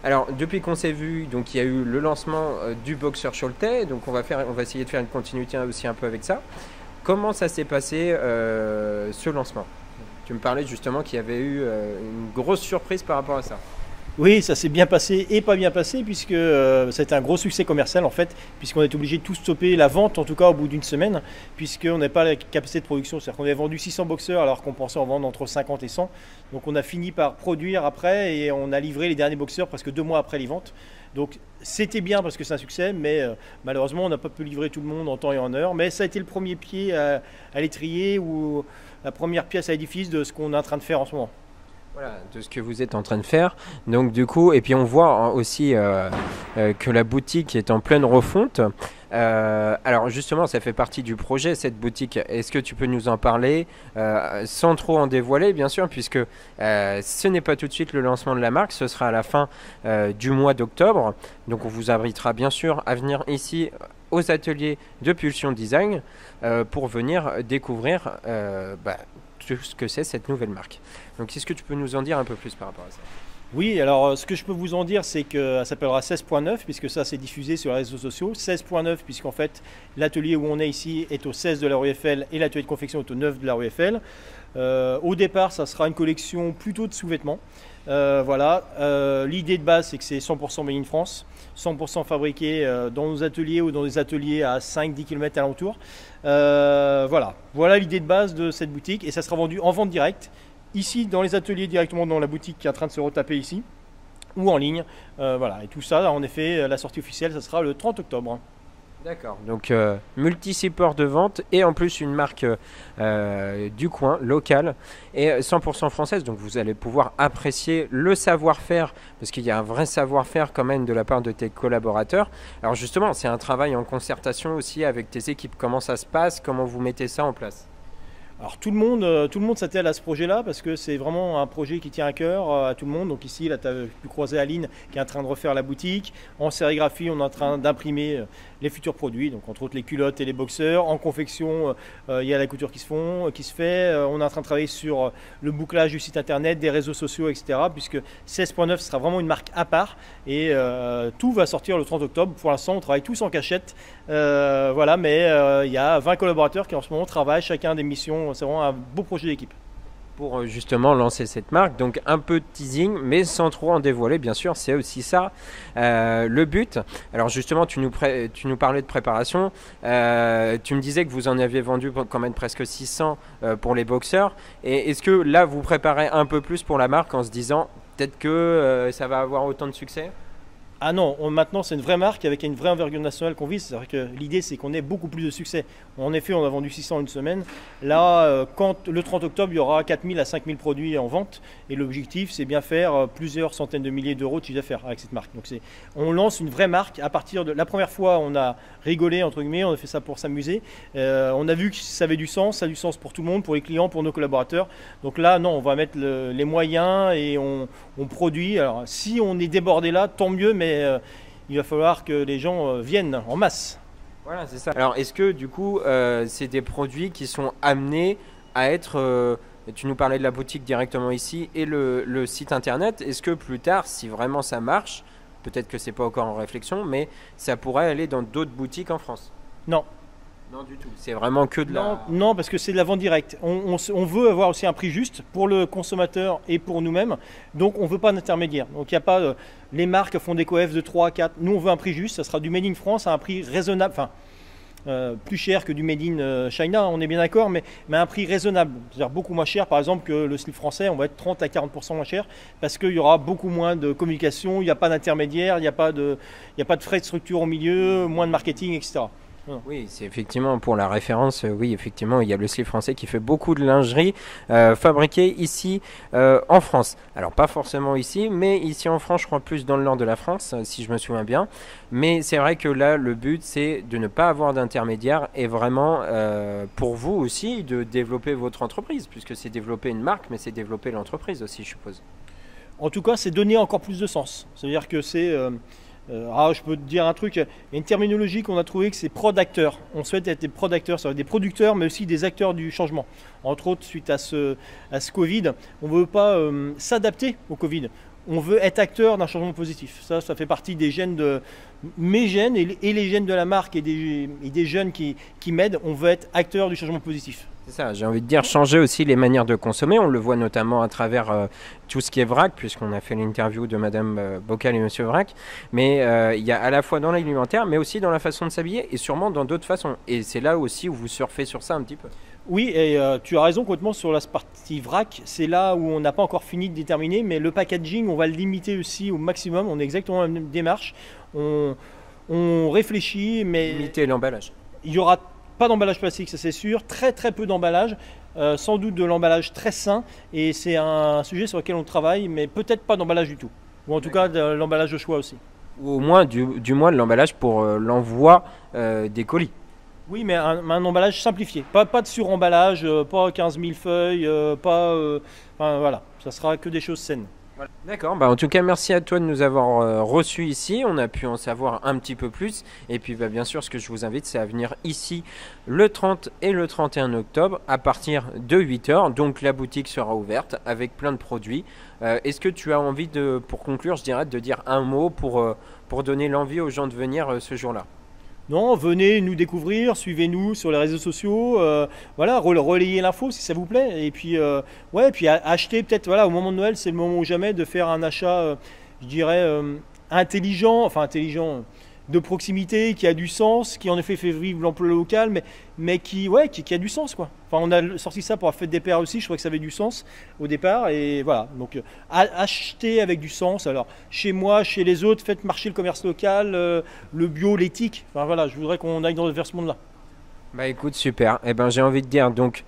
Alors depuis qu'on s'est vu, donc il y a eu le lancement du Boxer Choletais, donc on va essayer de faire une continuité aussi un peu avec ça. Comment ça s'est passé ce lancement? Tu me parlais justement qu'il y avait eu une grosse surprise par rapport à ça. Oui, ça s'est bien passé et pas bien passé puisque c'était un gros succès commercial en fait, puisqu'on est obligé de tout stopper la vente en tout cas au bout d'une semaine, puisqu'on n'a pas la capacité de production. C'est-à-dire qu'on avait vendu 600 boxeurs alors qu'on pensait en vendre entre 50 et 100. Donc on a fini par produire après et on a livré les derniers boxeurs presque 2 mois après les ventes. Donc c'était bien parce que c'est un succès, mais malheureusement on n'a pas pu livrer tout le monde en temps et en heure. Mais ça a été le premier pied à l'étrier ou la première pièce à l'édifice de ce qu'on est en train de faire en ce moment. Voilà, de ce que vous êtes en train de faire. Donc du coup, et puis on voit aussi que la boutique est en pleine refonte. Alors justement, ça fait partie du projet, cette boutique. Est-ce que tu peux nous en parler sans trop en dévoiler, bien sûr, puisque ce n'est pas tout de suite le lancement de la marque, ce sera à la fin du mois d'octobre. Donc on vous invitera bien sûr à venir ici aux ateliers de Pulsion Design pour venir découvrir tout ce que c'est cette nouvelle marque. Donc est-ce que tu peux nous en dire un peu plus par rapport à ça? Oui, alors ce que je peux vous en dire, c'est que ça s'appellera 16.9 puisque ça c'est diffusé sur les réseaux sociaux. 16.9 puisqu'en fait l'atelier où on est ici est au 16 de la rue Eiffel et l'atelier de confection est au 9 de la rue Eiffel. Au départ, ça sera une collection plutôt de sous-vêtements. Voilà, l'idée de base c'est que c'est 100% made in France, 100% fabriqué dans nos ateliers ou dans des ateliers à 5-10 km alentour. Voilà l'idée de base de cette boutique et ça sera vendu en vente directe. Ici, dans les ateliers, directement dans la boutique qui est en train de se retaper ici, ou en ligne. Voilà. Et tout ça, en effet, la sortie officielle, ça sera le 30 octobre. D'accord. Donc, multi-support de vente et en plus une marque du coin, locale et 100% française. Donc, vous allez pouvoir apprécier le savoir-faire parce qu'il y a un vrai savoir-faire quand même de la part de tes collaborateurs. Alors, justement, c'est un travail en concertation aussi avec tes équipes. Comment ça se passe? Comment vous mettez ça en place? Alors tout le monde s'attelle à ce projet-là parce que c'est vraiment un projet qui tient à cœur à tout le monde. Donc ici, là, tu as pu croiser Aline qui est en train de refaire la boutique. En sérigraphie, on est en train d'imprimer les futurs produits, donc entre autres les culottes et les boxeurs. En confection, il y a la couture qui se fait. On est en train de travailler sur le bouclage du site internet, des réseaux sociaux, etc. Puisque 16.9 sera vraiment une marque à part et tout va sortir le 30 octobre. Pour l'instant, on travaille tous en cachette. Voilà, mais il y a 20 collaborateurs qui en ce moment travaillent chacun des missions. C'est vraiment un beau projet d'équipe. Pour justement lancer cette marque, donc un peu de teasing, mais sans trop en dévoiler, bien sûr, c'est aussi ça le but. Alors justement, tu nous parlais de préparation, tu me disais que vous en aviez vendu quand même presque 600 pour les boxeurs, et est-ce que là, vous préparez un peu plus pour la marque en se disant peut-être que ça va avoir autant de succès? Ah non, maintenant c'est une vraie marque avec une vraie envergure nationale qu'on vise. C'est-à-dire que l'idée c'est qu'on ait beaucoup plus de succès. En effet, on a vendu 600 en une semaine. Là, quand le 30 octobre, il y aura 4000 à 5000 produits en vente. Et l'objectif, c'est bien faire plusieurs centaines de milliers d'euros de chiffre d'affaires avec cette marque. Donc on lance une vraie marque à partir de... La première fois, on a rigolé, entre guillemets, on a fait ça pour s'amuser. On a vu que ça avait du sens, ça a du sens pour tout le monde, pour les clients, pour nos collaborateurs. Donc là, non, on va mettre les moyens et on produit. Alors, si on est débordé là, tant mieux, mais il va falloir que les gens viennent en masse. Voilà, c'est ça. Alors, est-ce que du coup, c'est des produits qui sont amenés à être... tu nous parlais de la boutique directement ici et le site internet. Est-ce que plus tard, si vraiment ça marche, peut-être que c'est pas encore en réflexion, mais ça pourrait aller dans d'autres boutiques en France? Non. Non du tout, c'est vraiment que de la... Non, parce que c'est de la vente directe. On veut avoir aussi un prix juste pour le consommateur et pour nous-mêmes, donc on ne veut pas d'intermédiaire. Donc il n'y a pas... les marques font des coefs de 3 à 4, nous on veut un prix juste, ça sera du Made in France à un prix raisonnable, enfin plus cher que du Made in China, on est bien d'accord, mais à un prix raisonnable, c'est-à-dire beaucoup moins cher par exemple que le slip français, on va être 30 à 40% moins cher, parce qu'il y aura beaucoup moins de communication, il n'y a pas d'intermédiaire, il n'y a pas de frais de structure au milieu, moins de marketing, etc. Oui, c'est effectivement pour la référence, oui, effectivement, il y a le slip français qui fait beaucoup de lingerie fabriquée ici en France. Alors, pas forcément ici, mais ici en France, je crois plus dans le nord de la France, si je me souviens bien. Mais c'est vrai que là, le but, c'est de ne pas avoir d'intermédiaire et vraiment, pour vous aussi, de développer votre entreprise, puisque c'est développer une marque, mais c'est développer l'entreprise aussi, je suppose. En tout cas, c'est donner encore plus de sens. C'est-à-dire que c'est... je peux te dire un truc, il y a une terminologie qu'on a trouvée que c'est prod-acteurs. On souhaite être des prod-acteurs, c'est-à-dire des producteurs mais aussi des acteurs du changement. Entre autres, suite à ce Covid, on ne veut pas s'adapter au Covid. On veut être acteur d'un changement positif. Ça fait partie des gènes de mes gènes et les gènes de la marque et des jeunes qui m'aident. On veut être acteur du changement positif. C'est ça, j'ai envie de dire changer aussi les manières de consommer. On le voit notamment à travers tout ce qui est vrac, puisqu'on a fait l'interview de Madame Bocal et Monsieur Vrac. Mais il y a à la fois dans l'alimentaire, mais aussi dans la façon de s'habiller et sûrement dans d'autres façons. Et c'est là aussi où vous surfez sur ça un petit peu. Oui, et tu as raison complètement sur la partie vrac. C'est là où on n'a pas encore fini de déterminer, mais le packaging, on va le limiter aussi au maximum. On est exactement dans la même démarche. On réfléchit, mais... Limiter l'emballage. Il n'y aura pas d'emballage plastique, ça c'est sûr. Très très peu d'emballage. Sans doute de l'emballage très sain. Et c'est un sujet sur lequel on travaille, mais peut-être pas d'emballage du tout. Ou en tout cas, de l'emballage de choix aussi. Ou au moins, du moins de l'emballage pour l'envoi des colis. Oui, mais un emballage simplifié. Pas de suremballage, pas 15 000 feuilles, enfin, voilà, ça sera que des choses saines. Voilà. D'accord, en tout cas merci à toi de nous avoir reçus ici, on a pu en savoir un petit peu plus. Et puis bien sûr, ce que je vous invite, c'est à venir ici le 30 et le 31 octobre à partir de 8h. Donc la boutique sera ouverte avec plein de produits. Est-ce que tu as envie, pour conclure, je dirais, de dire un mot pour donner l'envie aux gens de venir ce jour-là? Non, venez nous découvrir, suivez-nous sur les réseaux sociaux, voilà, relayez l'info si ça vous plaît. Et puis, puis achetez peut-être, voilà, au moment de Noël, c'est le moment ou jamais de faire un achat, je dirais, intelligent, de proximité, qui a du sens, qui en effet fait vivre l'emploi local, mais qui a du sens, quoi. Enfin, on a sorti ça pour la fête des pères aussi, je trouvais que ça avait du sens au départ, et voilà. Donc, acheter avec du sens. Alors, chez moi, chez les autres, faites marcher le commerce local, le bio, l'éthique. Enfin, voilà, je voudrais qu'on aille vers ce monde-là. Bah écoute, super. J'ai envie de dire, donc,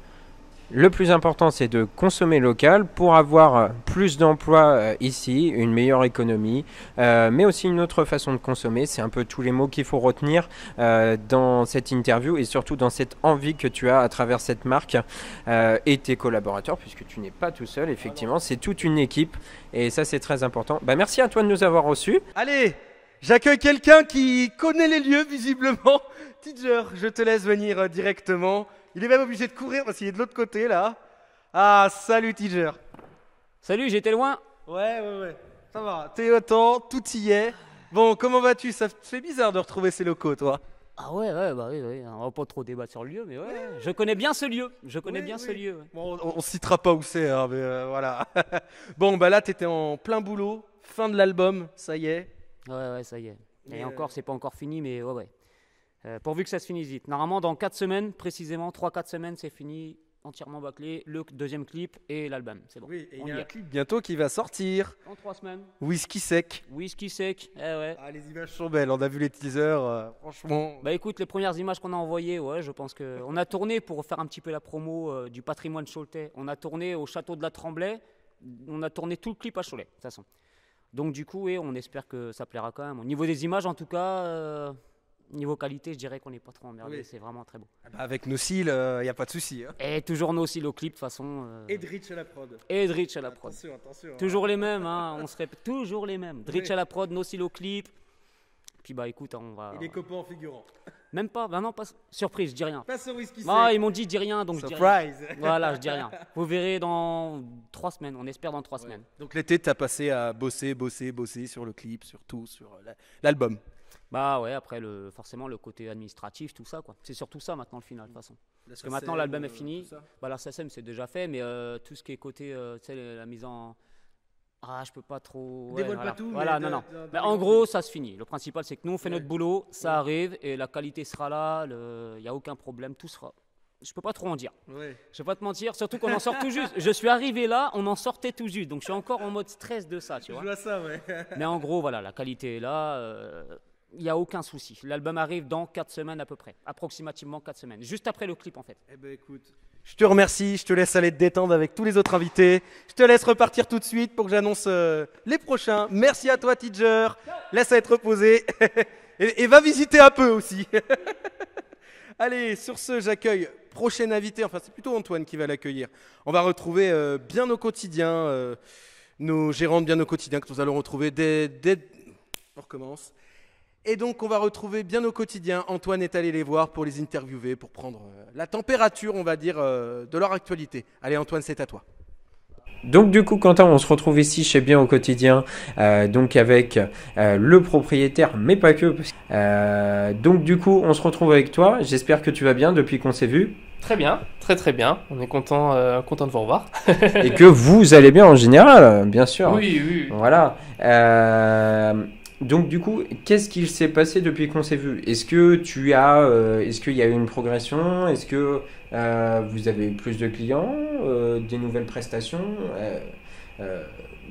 le plus important, c'est de consommer local pour avoir plus d'emplois ici, une meilleure économie, mais aussi une autre façon de consommer. C'est un peu tous les mots qu'il faut retenir dans cette interview et surtout dans cette envie que tu as à travers cette marque et tes collaborateurs, puisque tu n'es pas tout seul, effectivement, c'est toute une équipe et ça, c'est très important. Merci à toi de nous avoir reçus. Allez, j'accueille quelqu'un qui connaît les lieux, visiblement. Tidger, je te laisse venir directement. Il est même obligé de courir parce qu'il est de l'autre côté là. Ah, salut Tidger. Salut, j'étais loin. Ouais. Ça va, t'es au temps, tout y est. Bon, comment vas-tu? Ça te fait bizarre de retrouver ces locaux, toi. Ah ouais, oui. On va pas trop débattre sur le lieu, mais ouais. Je connais bien ce lieu. Ce lieu. Ouais. Bon, on citera pas où c'est, hein, mais voilà. Bon, là, t'étais en plein boulot. Fin de l'album, ça y est. Ouais, ça y est. Et encore, c'est pas encore fini, mais ouais. Pourvu que ça se finisse vite. Normalement, dans 4 semaines, précisément, 3-4 semaines, c'est fini, entièrement bâclé, le deuxième clip et l'album. C'est bon. Oui, et il y a un clip bientôt qui va sortir. Dans 3 semaines. Whisky sec. Ouais. Ah, les images sont belles, on a vu les teasers, franchement. Bah écoute, les premières images qu'on a envoyées, je pense qu'on a tourné pour faire un petit peu la promo du patrimoine choletais. On a tourné au château de la Tremblay, on a tourné tout le clip à Cholet, de toute façon. Donc du coup, on espère que ça plaira quand même. Au niveau des images, en tout cas... Niveau qualité, je dirais qu'on n'est pas trop emmerdé, oui. C'est vraiment très beau. Avec nos cils, il n'y a pas de souci. Hein. Et toujours nos cils au clip, de toute façon. Et Dritch à la prod. Attention. Toujours les mêmes, hein, on se répète, toujours les mêmes. Dritch à la prod, nos cils au clip. Puis écoute, on va... Et les copains en figurant. Même pas, non, pas... Surprise, je dis rien. Pas sur Whisky. Ils m'ont dit, dis rien, donc surprise. Je dis rien. Voilà, je dis rien. Vous verrez dans 3 semaines, on espère dans 3 semaines. Donc l'été, tu as passé à bosser sur le clip, sur tout, sur l'album. Ouais, après forcément le côté administratif, tout ça quoi. C'est surtout ça maintenant le final de toute façon. Parce que maintenant l'album est fini, la SACEM c'est déjà fait, mais tout ce qui est côté, la mise en... je peux pas trop... Dévoile pas tout. Voilà, non. Mais en gros ça se finit. Le principal c'est que nous on fait notre boulot, ça arrive et la qualité sera là, il n'y a aucun problème, tout sera... Je peux pas trop en dire. Ouais. Je vais pas te mentir, surtout qu'on en sort tout juste. Je suis arrivé là, on en sortait tout juste, donc je suis encore en mode stress de ça, tu vois. Je vois ça, ouais. Mais en gros voilà, la qualité est là... Il n'y a aucun souci. L'album arrive dans 4 semaines à peu près. Approximativement 4 semaines. Juste après le clip en fait. Écoute, je te remercie. Je te laisse aller te détendre avec tous les autres invités. Je te laisse repartir tout de suite pour que j'annonce les prochains. Merci à toi Tidger. Laisse être reposé. et va visiter un peu aussi. Allez, sur ce, j'accueille prochain invité. Enfin, c'est plutôt Antoine qui va l'accueillir. On va retrouver bien au quotidien nos gérantes bien au quotidien que nous allons retrouver dès... On recommence. Et donc, on va retrouver bien au quotidien. Antoine est allé les voir pour les interviewer, pour prendre la température, on va dire, de leur actualité. Allez, Antoine, c'est à toi. Donc du coup, Quentin, on se retrouve ici chez Bien au quotidien, donc avec le propriétaire, mais pas que. Donc du coup, on se retrouve avec toi. J'espère que tu vas bien depuis qu'on s'est vu. Très bien, très bien. On est content de vous revoir. Et que vous allez bien en général, bien sûr. Oui. Voilà. Donc du coup, qu'est-ce qu'il s'est passé depuis qu'on s'est vu? Est-ce qu'il y a eu une progression? Est-ce que vous avez plus de clients, des nouvelles prestations?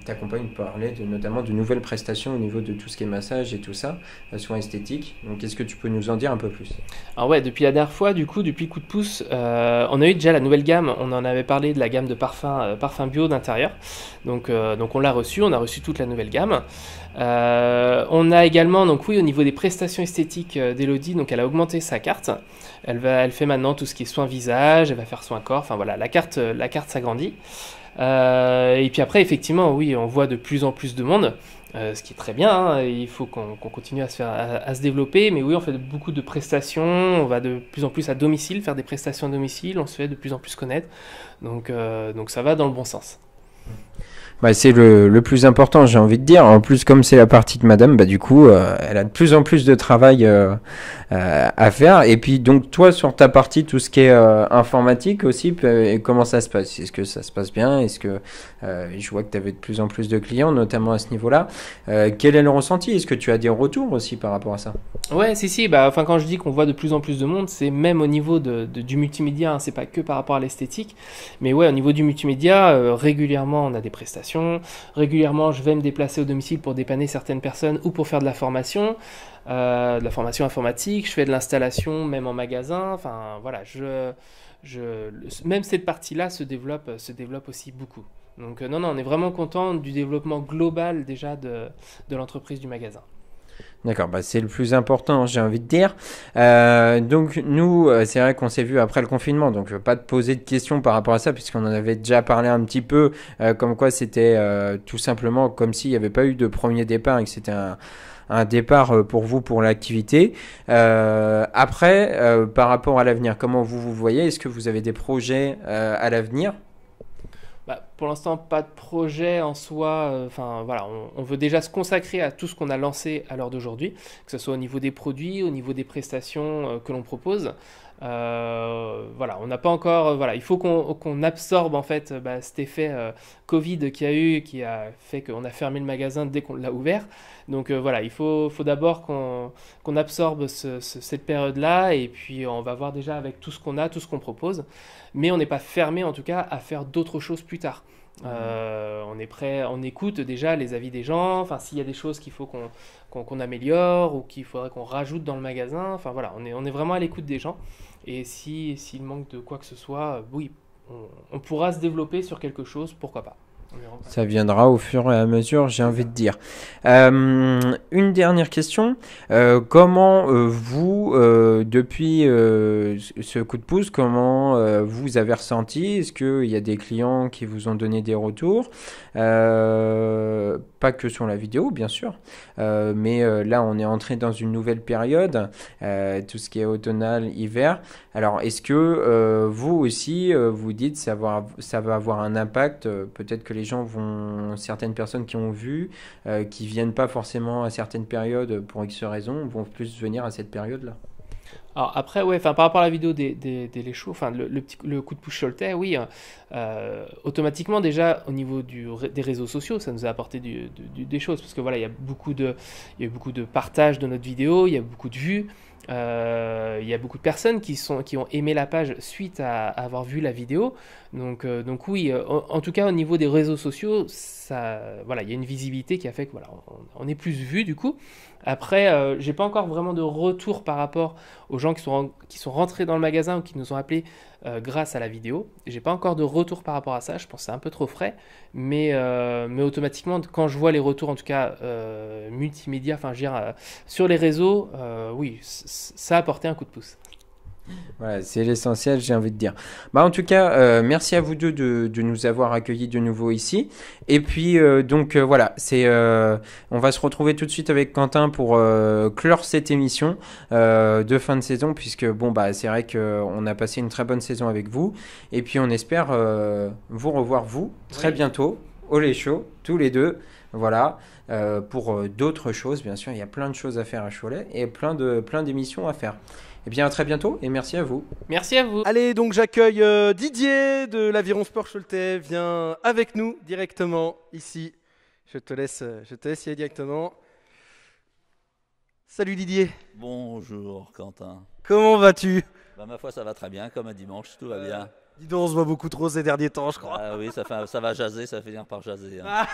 Ta compagne parlait notamment de nouvelles prestations au niveau de tout ce qui est massage et tout ça, soins esthétiques. Donc est-ce que tu peux nous en dire un peu plus? Alors ouais, depuis la dernière fois, du coup, depuis Coup de pouce, on a eu déjà la nouvelle gamme. On en avait parlé de la gamme de parfums bio d'intérieur. Donc on l'a reçu, on a reçu toute la nouvelle gamme. On a également, donc oui, au niveau des prestations esthétiques d'Elodie, donc elle a augmenté sa carte. Elle fait maintenant tout ce qui est soins visage, elle va faire soins corps. Enfin voilà, la carte s'agrandit. Et puis après, effectivement, oui, on voit de plus en plus de monde, ce qui est très bien, hein. Il faut qu'on continue à se développer, mais oui, on fait beaucoup de prestations, on va de plus en plus à domicile, faire des prestations à domicile, on se fait de plus en plus connaître, donc ça va dans le bon sens. Bah, c'est le plus important, j'ai envie de dire. En plus, comme c'est la partie de madame, bah, du coup, elle a de plus en plus de travail à faire. Et puis, donc, toi, sur ta partie, tout ce qui est informatique aussi, comment ça se passe? Est-ce que ça se passe bien? Est-ce que je vois que tu avais de plus en plus de clients, notamment à ce niveau-là. Quel est le ressenti? Est-ce que tu as des retours aussi par rapport à ça? Ouais, si. Bah, enfin, quand je dis qu'on voit de plus en plus de monde, c'est même au niveau du multimédia, hein, c'est pas que par rapport à l'esthétique. Mais ouais, au niveau du multimédia, régulièrement, on a des prestations. Régulièrement, je vais me déplacer au domicile pour dépanner certaines personnes ou pour faire de la formation informatique. Je fais de l'installation, même en magasin. Enfin, voilà, même cette partie-là se développe aussi beaucoup. Donc, non, on est vraiment content du développement global déjà de l'entreprise, du magasin. D'accord, bah c'est le plus important, j'ai envie de dire. Donc nous, c'est vrai qu'on s'est vu après le confinement, donc je ne vais pas te poser de questions par rapport à ça, puisqu'on en avait déjà parlé un petit peu, comme quoi c'était tout simplement comme s'il n'y avait pas eu de premier départ et que c'était un départ pour vous, pour l'activité. Après, par rapport à l'avenir, comment vous voyez? Est-ce que vous avez des projets à l'avenir? Pour l'instant, pas de projet en soi. Enfin, voilà, on veut déjà se consacrer à tout ce qu'on a lancé à l'heure d'aujourd'hui, que ce soit au niveau des produits, au niveau des prestations que l'on propose. Voilà, on n'a pas encore. Voilà, il faut qu'on absorbe en fait cet effet Covid qui a fait qu'on a fermé le magasin dès qu'on l'a ouvert. Donc voilà, il faut d'abord qu'on absorbe cette période-là, et puis on va voir déjà avec tout ce qu'on a, tout ce qu'on propose. Mais on n'est pas fermé en tout cas à faire d'autres choses plus tard. On est prêt, on écoute déjà les avis des gens, enfin s'il y a des choses qu'il faut qu'on améliore ou qu'il faudrait qu'on rajoute dans le magasin, enfin voilà, on est vraiment à l'écoute des gens, et s'il manque de quoi que ce soit, oui, on pourra se développer sur quelque chose, pourquoi pas. Ça viendra au fur et à mesure, j'ai envie de dire. Une dernière question. Comment vous, depuis ce coup de pouce, comment vous avez ressenti? Est-ce qu'il y a des clients qui vous ont donné des retours? Pas que sur la vidéo, bien sûr. Mais là, on est entré dans une nouvelle période, tout ce qui est automnal, hiver. Alors, est-ce que vous aussi, vous dites ça va avoir un impact? Peut-être que les gens certaines personnes qui ont vu, qui viennent pas forcément à certaines périodes pour X raisons, vont plus venir à cette période-là. Alors après, ouais, par rapport à la vidéo des Léchaux, enfin le coup de pouce Choletais, oui, automatiquement déjà au niveau des réseaux sociaux, ça nous a apporté des choses, parce que voilà, il y a eu beaucoup de partages de notre vidéo, il y a beaucoup de vues. Il y a beaucoup de personnes qui ont aimé la page suite à avoir vu la vidéo. Donc oui, en tout cas au niveau des réseaux sociaux, voilà, il y a une visibilité qui a fait que voilà, on est plus vu du coup. Après, j'ai pas encore vraiment de retour par rapport aux gens qui sont rentrés dans le magasin ou qui nous ont appelés grâce à la vidéo. J'ai pas encore de retour par rapport à ça, je pense que c'est un peu trop frais, mais automatiquement quand je vois les retours, en tout cas multimédia, enfin je veux dire sur les réseaux, oui, ça a apporté un coup de pouce. Voilà, c'est l'essentiel, j'ai envie de dire. En tout cas, merci à vous deux de nous avoir accueillis de nouveau ici. Et puis, voilà, on va se retrouver tout de suite avec Quentin pour clore cette émission de fin de saison, puisque c'est vrai qu'on a passé une très bonne saison avec vous. Et puis, on espère vous revoir, très bientôt, au Léchaux, tous les deux. Voilà, pour d'autres choses, bien sûr, il y a plein de choses à faire à Cholet et plein d'émissions à faire. Et bien à très bientôt et merci à vous. Merci à vous. Allez, donc j'accueille Didier de l'Aviron Sport Choletais. Viens avec nous directement ici. Je te laisse y aller directement. Salut Didier. Bonjour Quentin. Comment vas-tu? Ma foi, ça va très bien, comme un dimanche, tout va bien. Dis donc, on se voit beaucoup trop ces derniers temps, je crois. Ah oui, ça va jaser, ça va finir par jaser. Hein.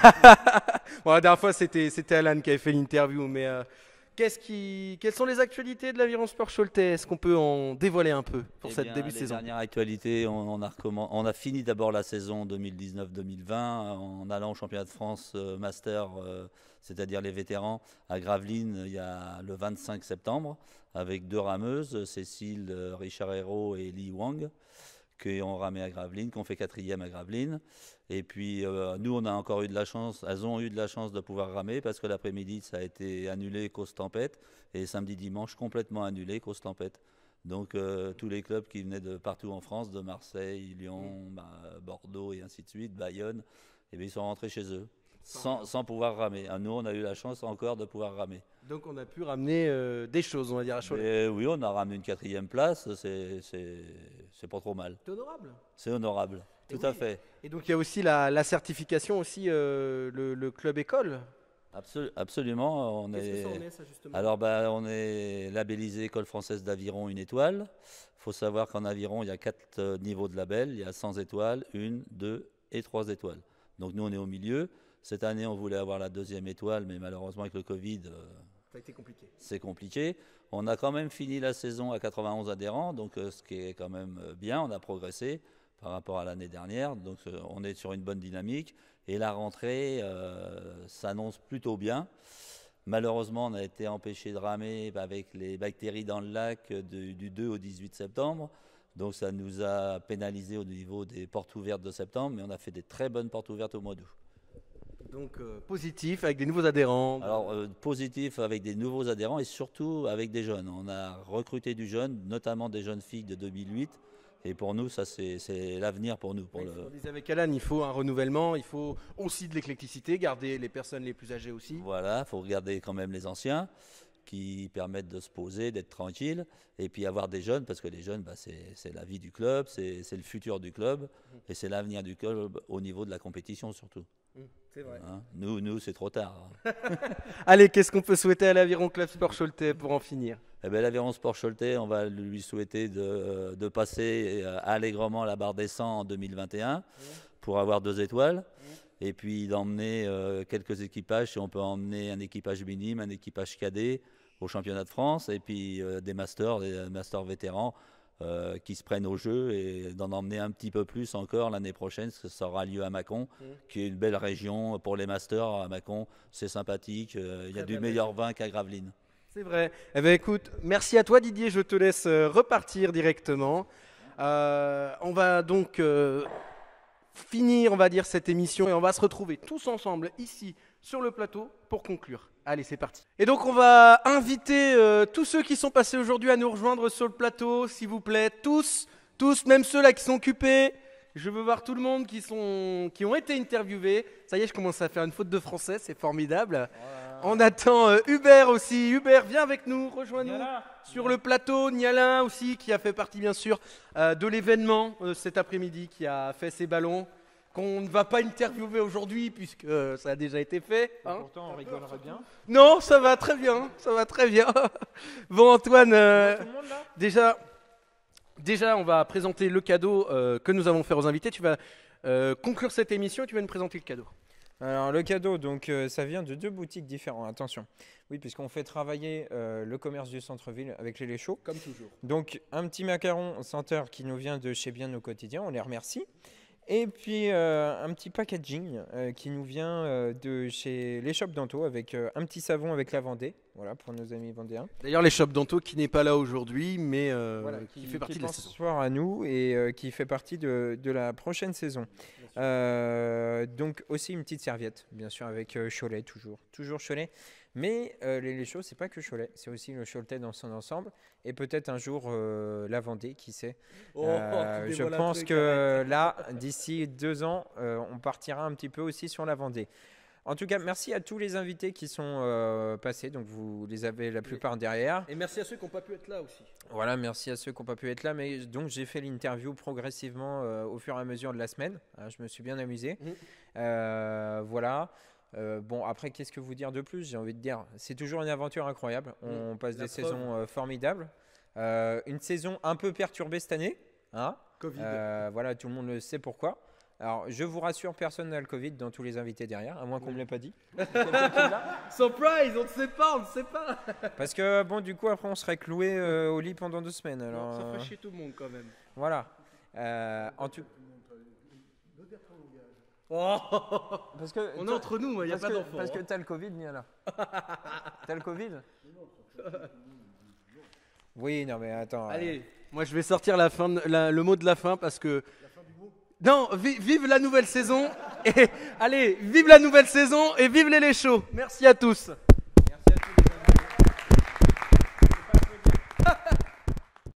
Bon, la dernière fois, c'était Alan qui avait fait l'interview, mais quelles sont les actualités de l'Aviron Sport Choletais? Est-ce qu'on peut en dévoiler un peu pour cette début de saison? Dernière actualité, on a fini d'abord la saison 2019-2020 en allant au championnat de France Master, c'est-à-dire les vétérans, à Gravelines le 25 septembre, avec 2 rameuses, Cécile Richard Hérault et Li Wang, qui ont ramé à Gravelines, qui ont fait 4e à Gravelines. Et puis nous, on a encore eu de la chance, elles ont eu de la chance de pouvoir ramer parce que l'après-midi, ça a été annulé cause tempête et samedi, dimanche, complètement annulé cause tempête. Donc tous les clubs qui venaient de partout en France, de Marseille, Lyon, Bordeaux et ainsi de suite, Bayonne, ils sont rentrés chez eux sans pouvoir ramer. Nous, on a eu la chance encore de pouvoir ramer. Donc on a pu ramener des choses, on va dire, à Cholet. Oui, on a ramené une 4e place, c'est pas trop mal. C'est honorable. C'est honorable, tout à fait. Et donc il y a aussi la certification, aussi le club école. Absolument. Qu'est-ce que ça en est, ça, justement? Alors, on est labellisé École française d'aviron 1 étoile. Il faut savoir qu'en aviron, il y a 4 niveaux de label. Il y a 100 étoiles, 1, 2 et 3 étoiles. Donc nous, on est au milieu. Cette année, on voulait avoir la 2e étoile, mais malheureusement, avec le Covid, ça a été compliqué. C'est compliqué. On a quand même fini la saison à 91 adhérents, donc ce qui est quand même bien. On a progressé par rapport à l'année dernière, donc on est sur une bonne dynamique. Et la rentrée s'annonce plutôt bien. Malheureusement, on a été empêché de ramer avec les bactéries dans le lac du 2 au 18 septembre. Donc ça nous a pénalisé au niveau des portes ouvertes de septembre, mais on a fait des très bonnes portes ouvertes au mois d'août. Donc positif avec des nouveaux adhérents. Alors positif avec des nouveaux adhérents et surtout avec des jeunes. On a recruté du jeune, notamment des jeunes filles de 2008. Et pour nous, ça c'est l'avenir pour nous. On disait avec Alan, il faut un renouvellement, il faut aussi de l'éclecticité, garder les personnes les plus âgées aussi. Voilà, il faut garder quand même les anciens qui permettent de se poser, d'être tranquille, et puis avoir des jeunes, parce que les jeunes, c'est la vie du club, c'est le futur du club, et c'est l'avenir du club au niveau de la compétition surtout. C'est vrai. Hein, nous c'est trop tard. Allez, qu'est-ce qu'on peut souhaiter à l'Aviron Club Sport Choletais pour en finir? L'Aviron Sport Choletais, on va lui souhaiter de passer allègrement la barre des 100 en 2021 pour avoir 2 étoiles. Et puis d'emmener quelques équipages, si on peut emmener un équipage minime, un équipage cadet au championnat de France, et puis des masters vétérans qui se prennent au jeu, et d'en emmener un petit peu plus encore l'année prochaine, parce que ça aura lieu à Mâcon, qui est une belle région pour les masters. À Mâcon, c'est sympathique, il y a du meilleur vin qu'à Gravelines. C'est vrai. Eh bien, écoute, merci à toi Didier, je te laisse repartir directement. On va donc finir, on va dire, cette émission, et on va se retrouver tous ensemble ici sur le plateau pour conclure. Allez, c'est parti. Et donc on va inviter tous ceux qui sont passés aujourd'hui à nous rejoindre sur le plateau, s'il vous plaît, tous, même ceux là qui sont occupés. Je veux voir tout le monde qui ont été interviewés. Ça y est, je commence à faire une faute de français, c'est formidable. On attend Hubert aussi. Hubert, viens avec nous, rejoins-nous sur le plateau. Nialin aussi, qui a fait partie bien sûr de l'événement cet après-midi, qui a fait ses ballons, qu'on ne va pas interviewer aujourd'hui puisque ça a déjà été fait. Hein. Pourtant, on rigolerait bien. Non, ça va très bien, ça va très bien. Bon Antoine, déjà on va présenter le cadeau que nous avons fait aux invités. Tu vas conclure cette émission et tu vas nous présenter le cadeau. Alors le cadeau, donc ça vient de 2 boutiques différentes, attention. Oui, puisqu'on fait travailler le commerce du centre-ville avec les lait chauds. Comme toujours. Donc un petit macaron senteur qui nous vient de chez Bien au quotidien, on les remercie. Et puis un petit packaging qui nous vient de chez les Shops Danto avec un petit savon avec la Vendée, voilà, pour nos amis vendéens. D'ailleurs les Shops Danto qui n'est pas là aujourd'hui, mais voilà, qui fait partie de la saison. Ce soir à nous et qui fait partie de la prochaine saison. Donc aussi une petite serviette, bien sûr, avec Cholet, toujours Cholet. Mais les laits chauds, c'est pas que Cholet, c'est aussi le Choletais dans son ensemble. Et peut-être un jour la Vendée, qui sait. Je pense que là, d'ici 2 ans, on partira un petit peu aussi sur la Vendée. En tout cas, merci à tous les invités qui sont passés. Donc, vous les avez la plupart derrière. Et merci à ceux qui n'ont pas pu être là aussi. Voilà, merci à ceux qui n'ont pas pu être là. Mais donc, j'ai fait l'interview progressivement au fur et à mesure de la semaine. Je me suis bien amusé. Voilà. Bon, après, qu'est-ce que vous dire de plus? J'ai envie de dire, c'est toujours une aventure incroyable. On passe des saisons formidables. Une saison un peu perturbée cette année. Hein, Covid. Voilà, tout le monde le sait pourquoi. Alors, je vous rassure, personne n'a le Covid dans tous les invités derrière, à moins qu'on ne me l'ait pas dit. Surprise, on ne sait pas, Parce que, bon, du coup, après, on serait cloué au lit pendant 2 semaines. Alors, ça ferait chier tout le monde quand même. Voilà. En tout... Parce que on est entre nous, il n'y a pas d'enfant. Parce que t'as le Covid, Niala. T'as le Covid? Oui, non, mais attends. Allez, moi je vais sortir le mot de la fin parce que. Non, vive la nouvelle saison et allez, vive la nouvelle saison et vive les chauds. Merci à tous.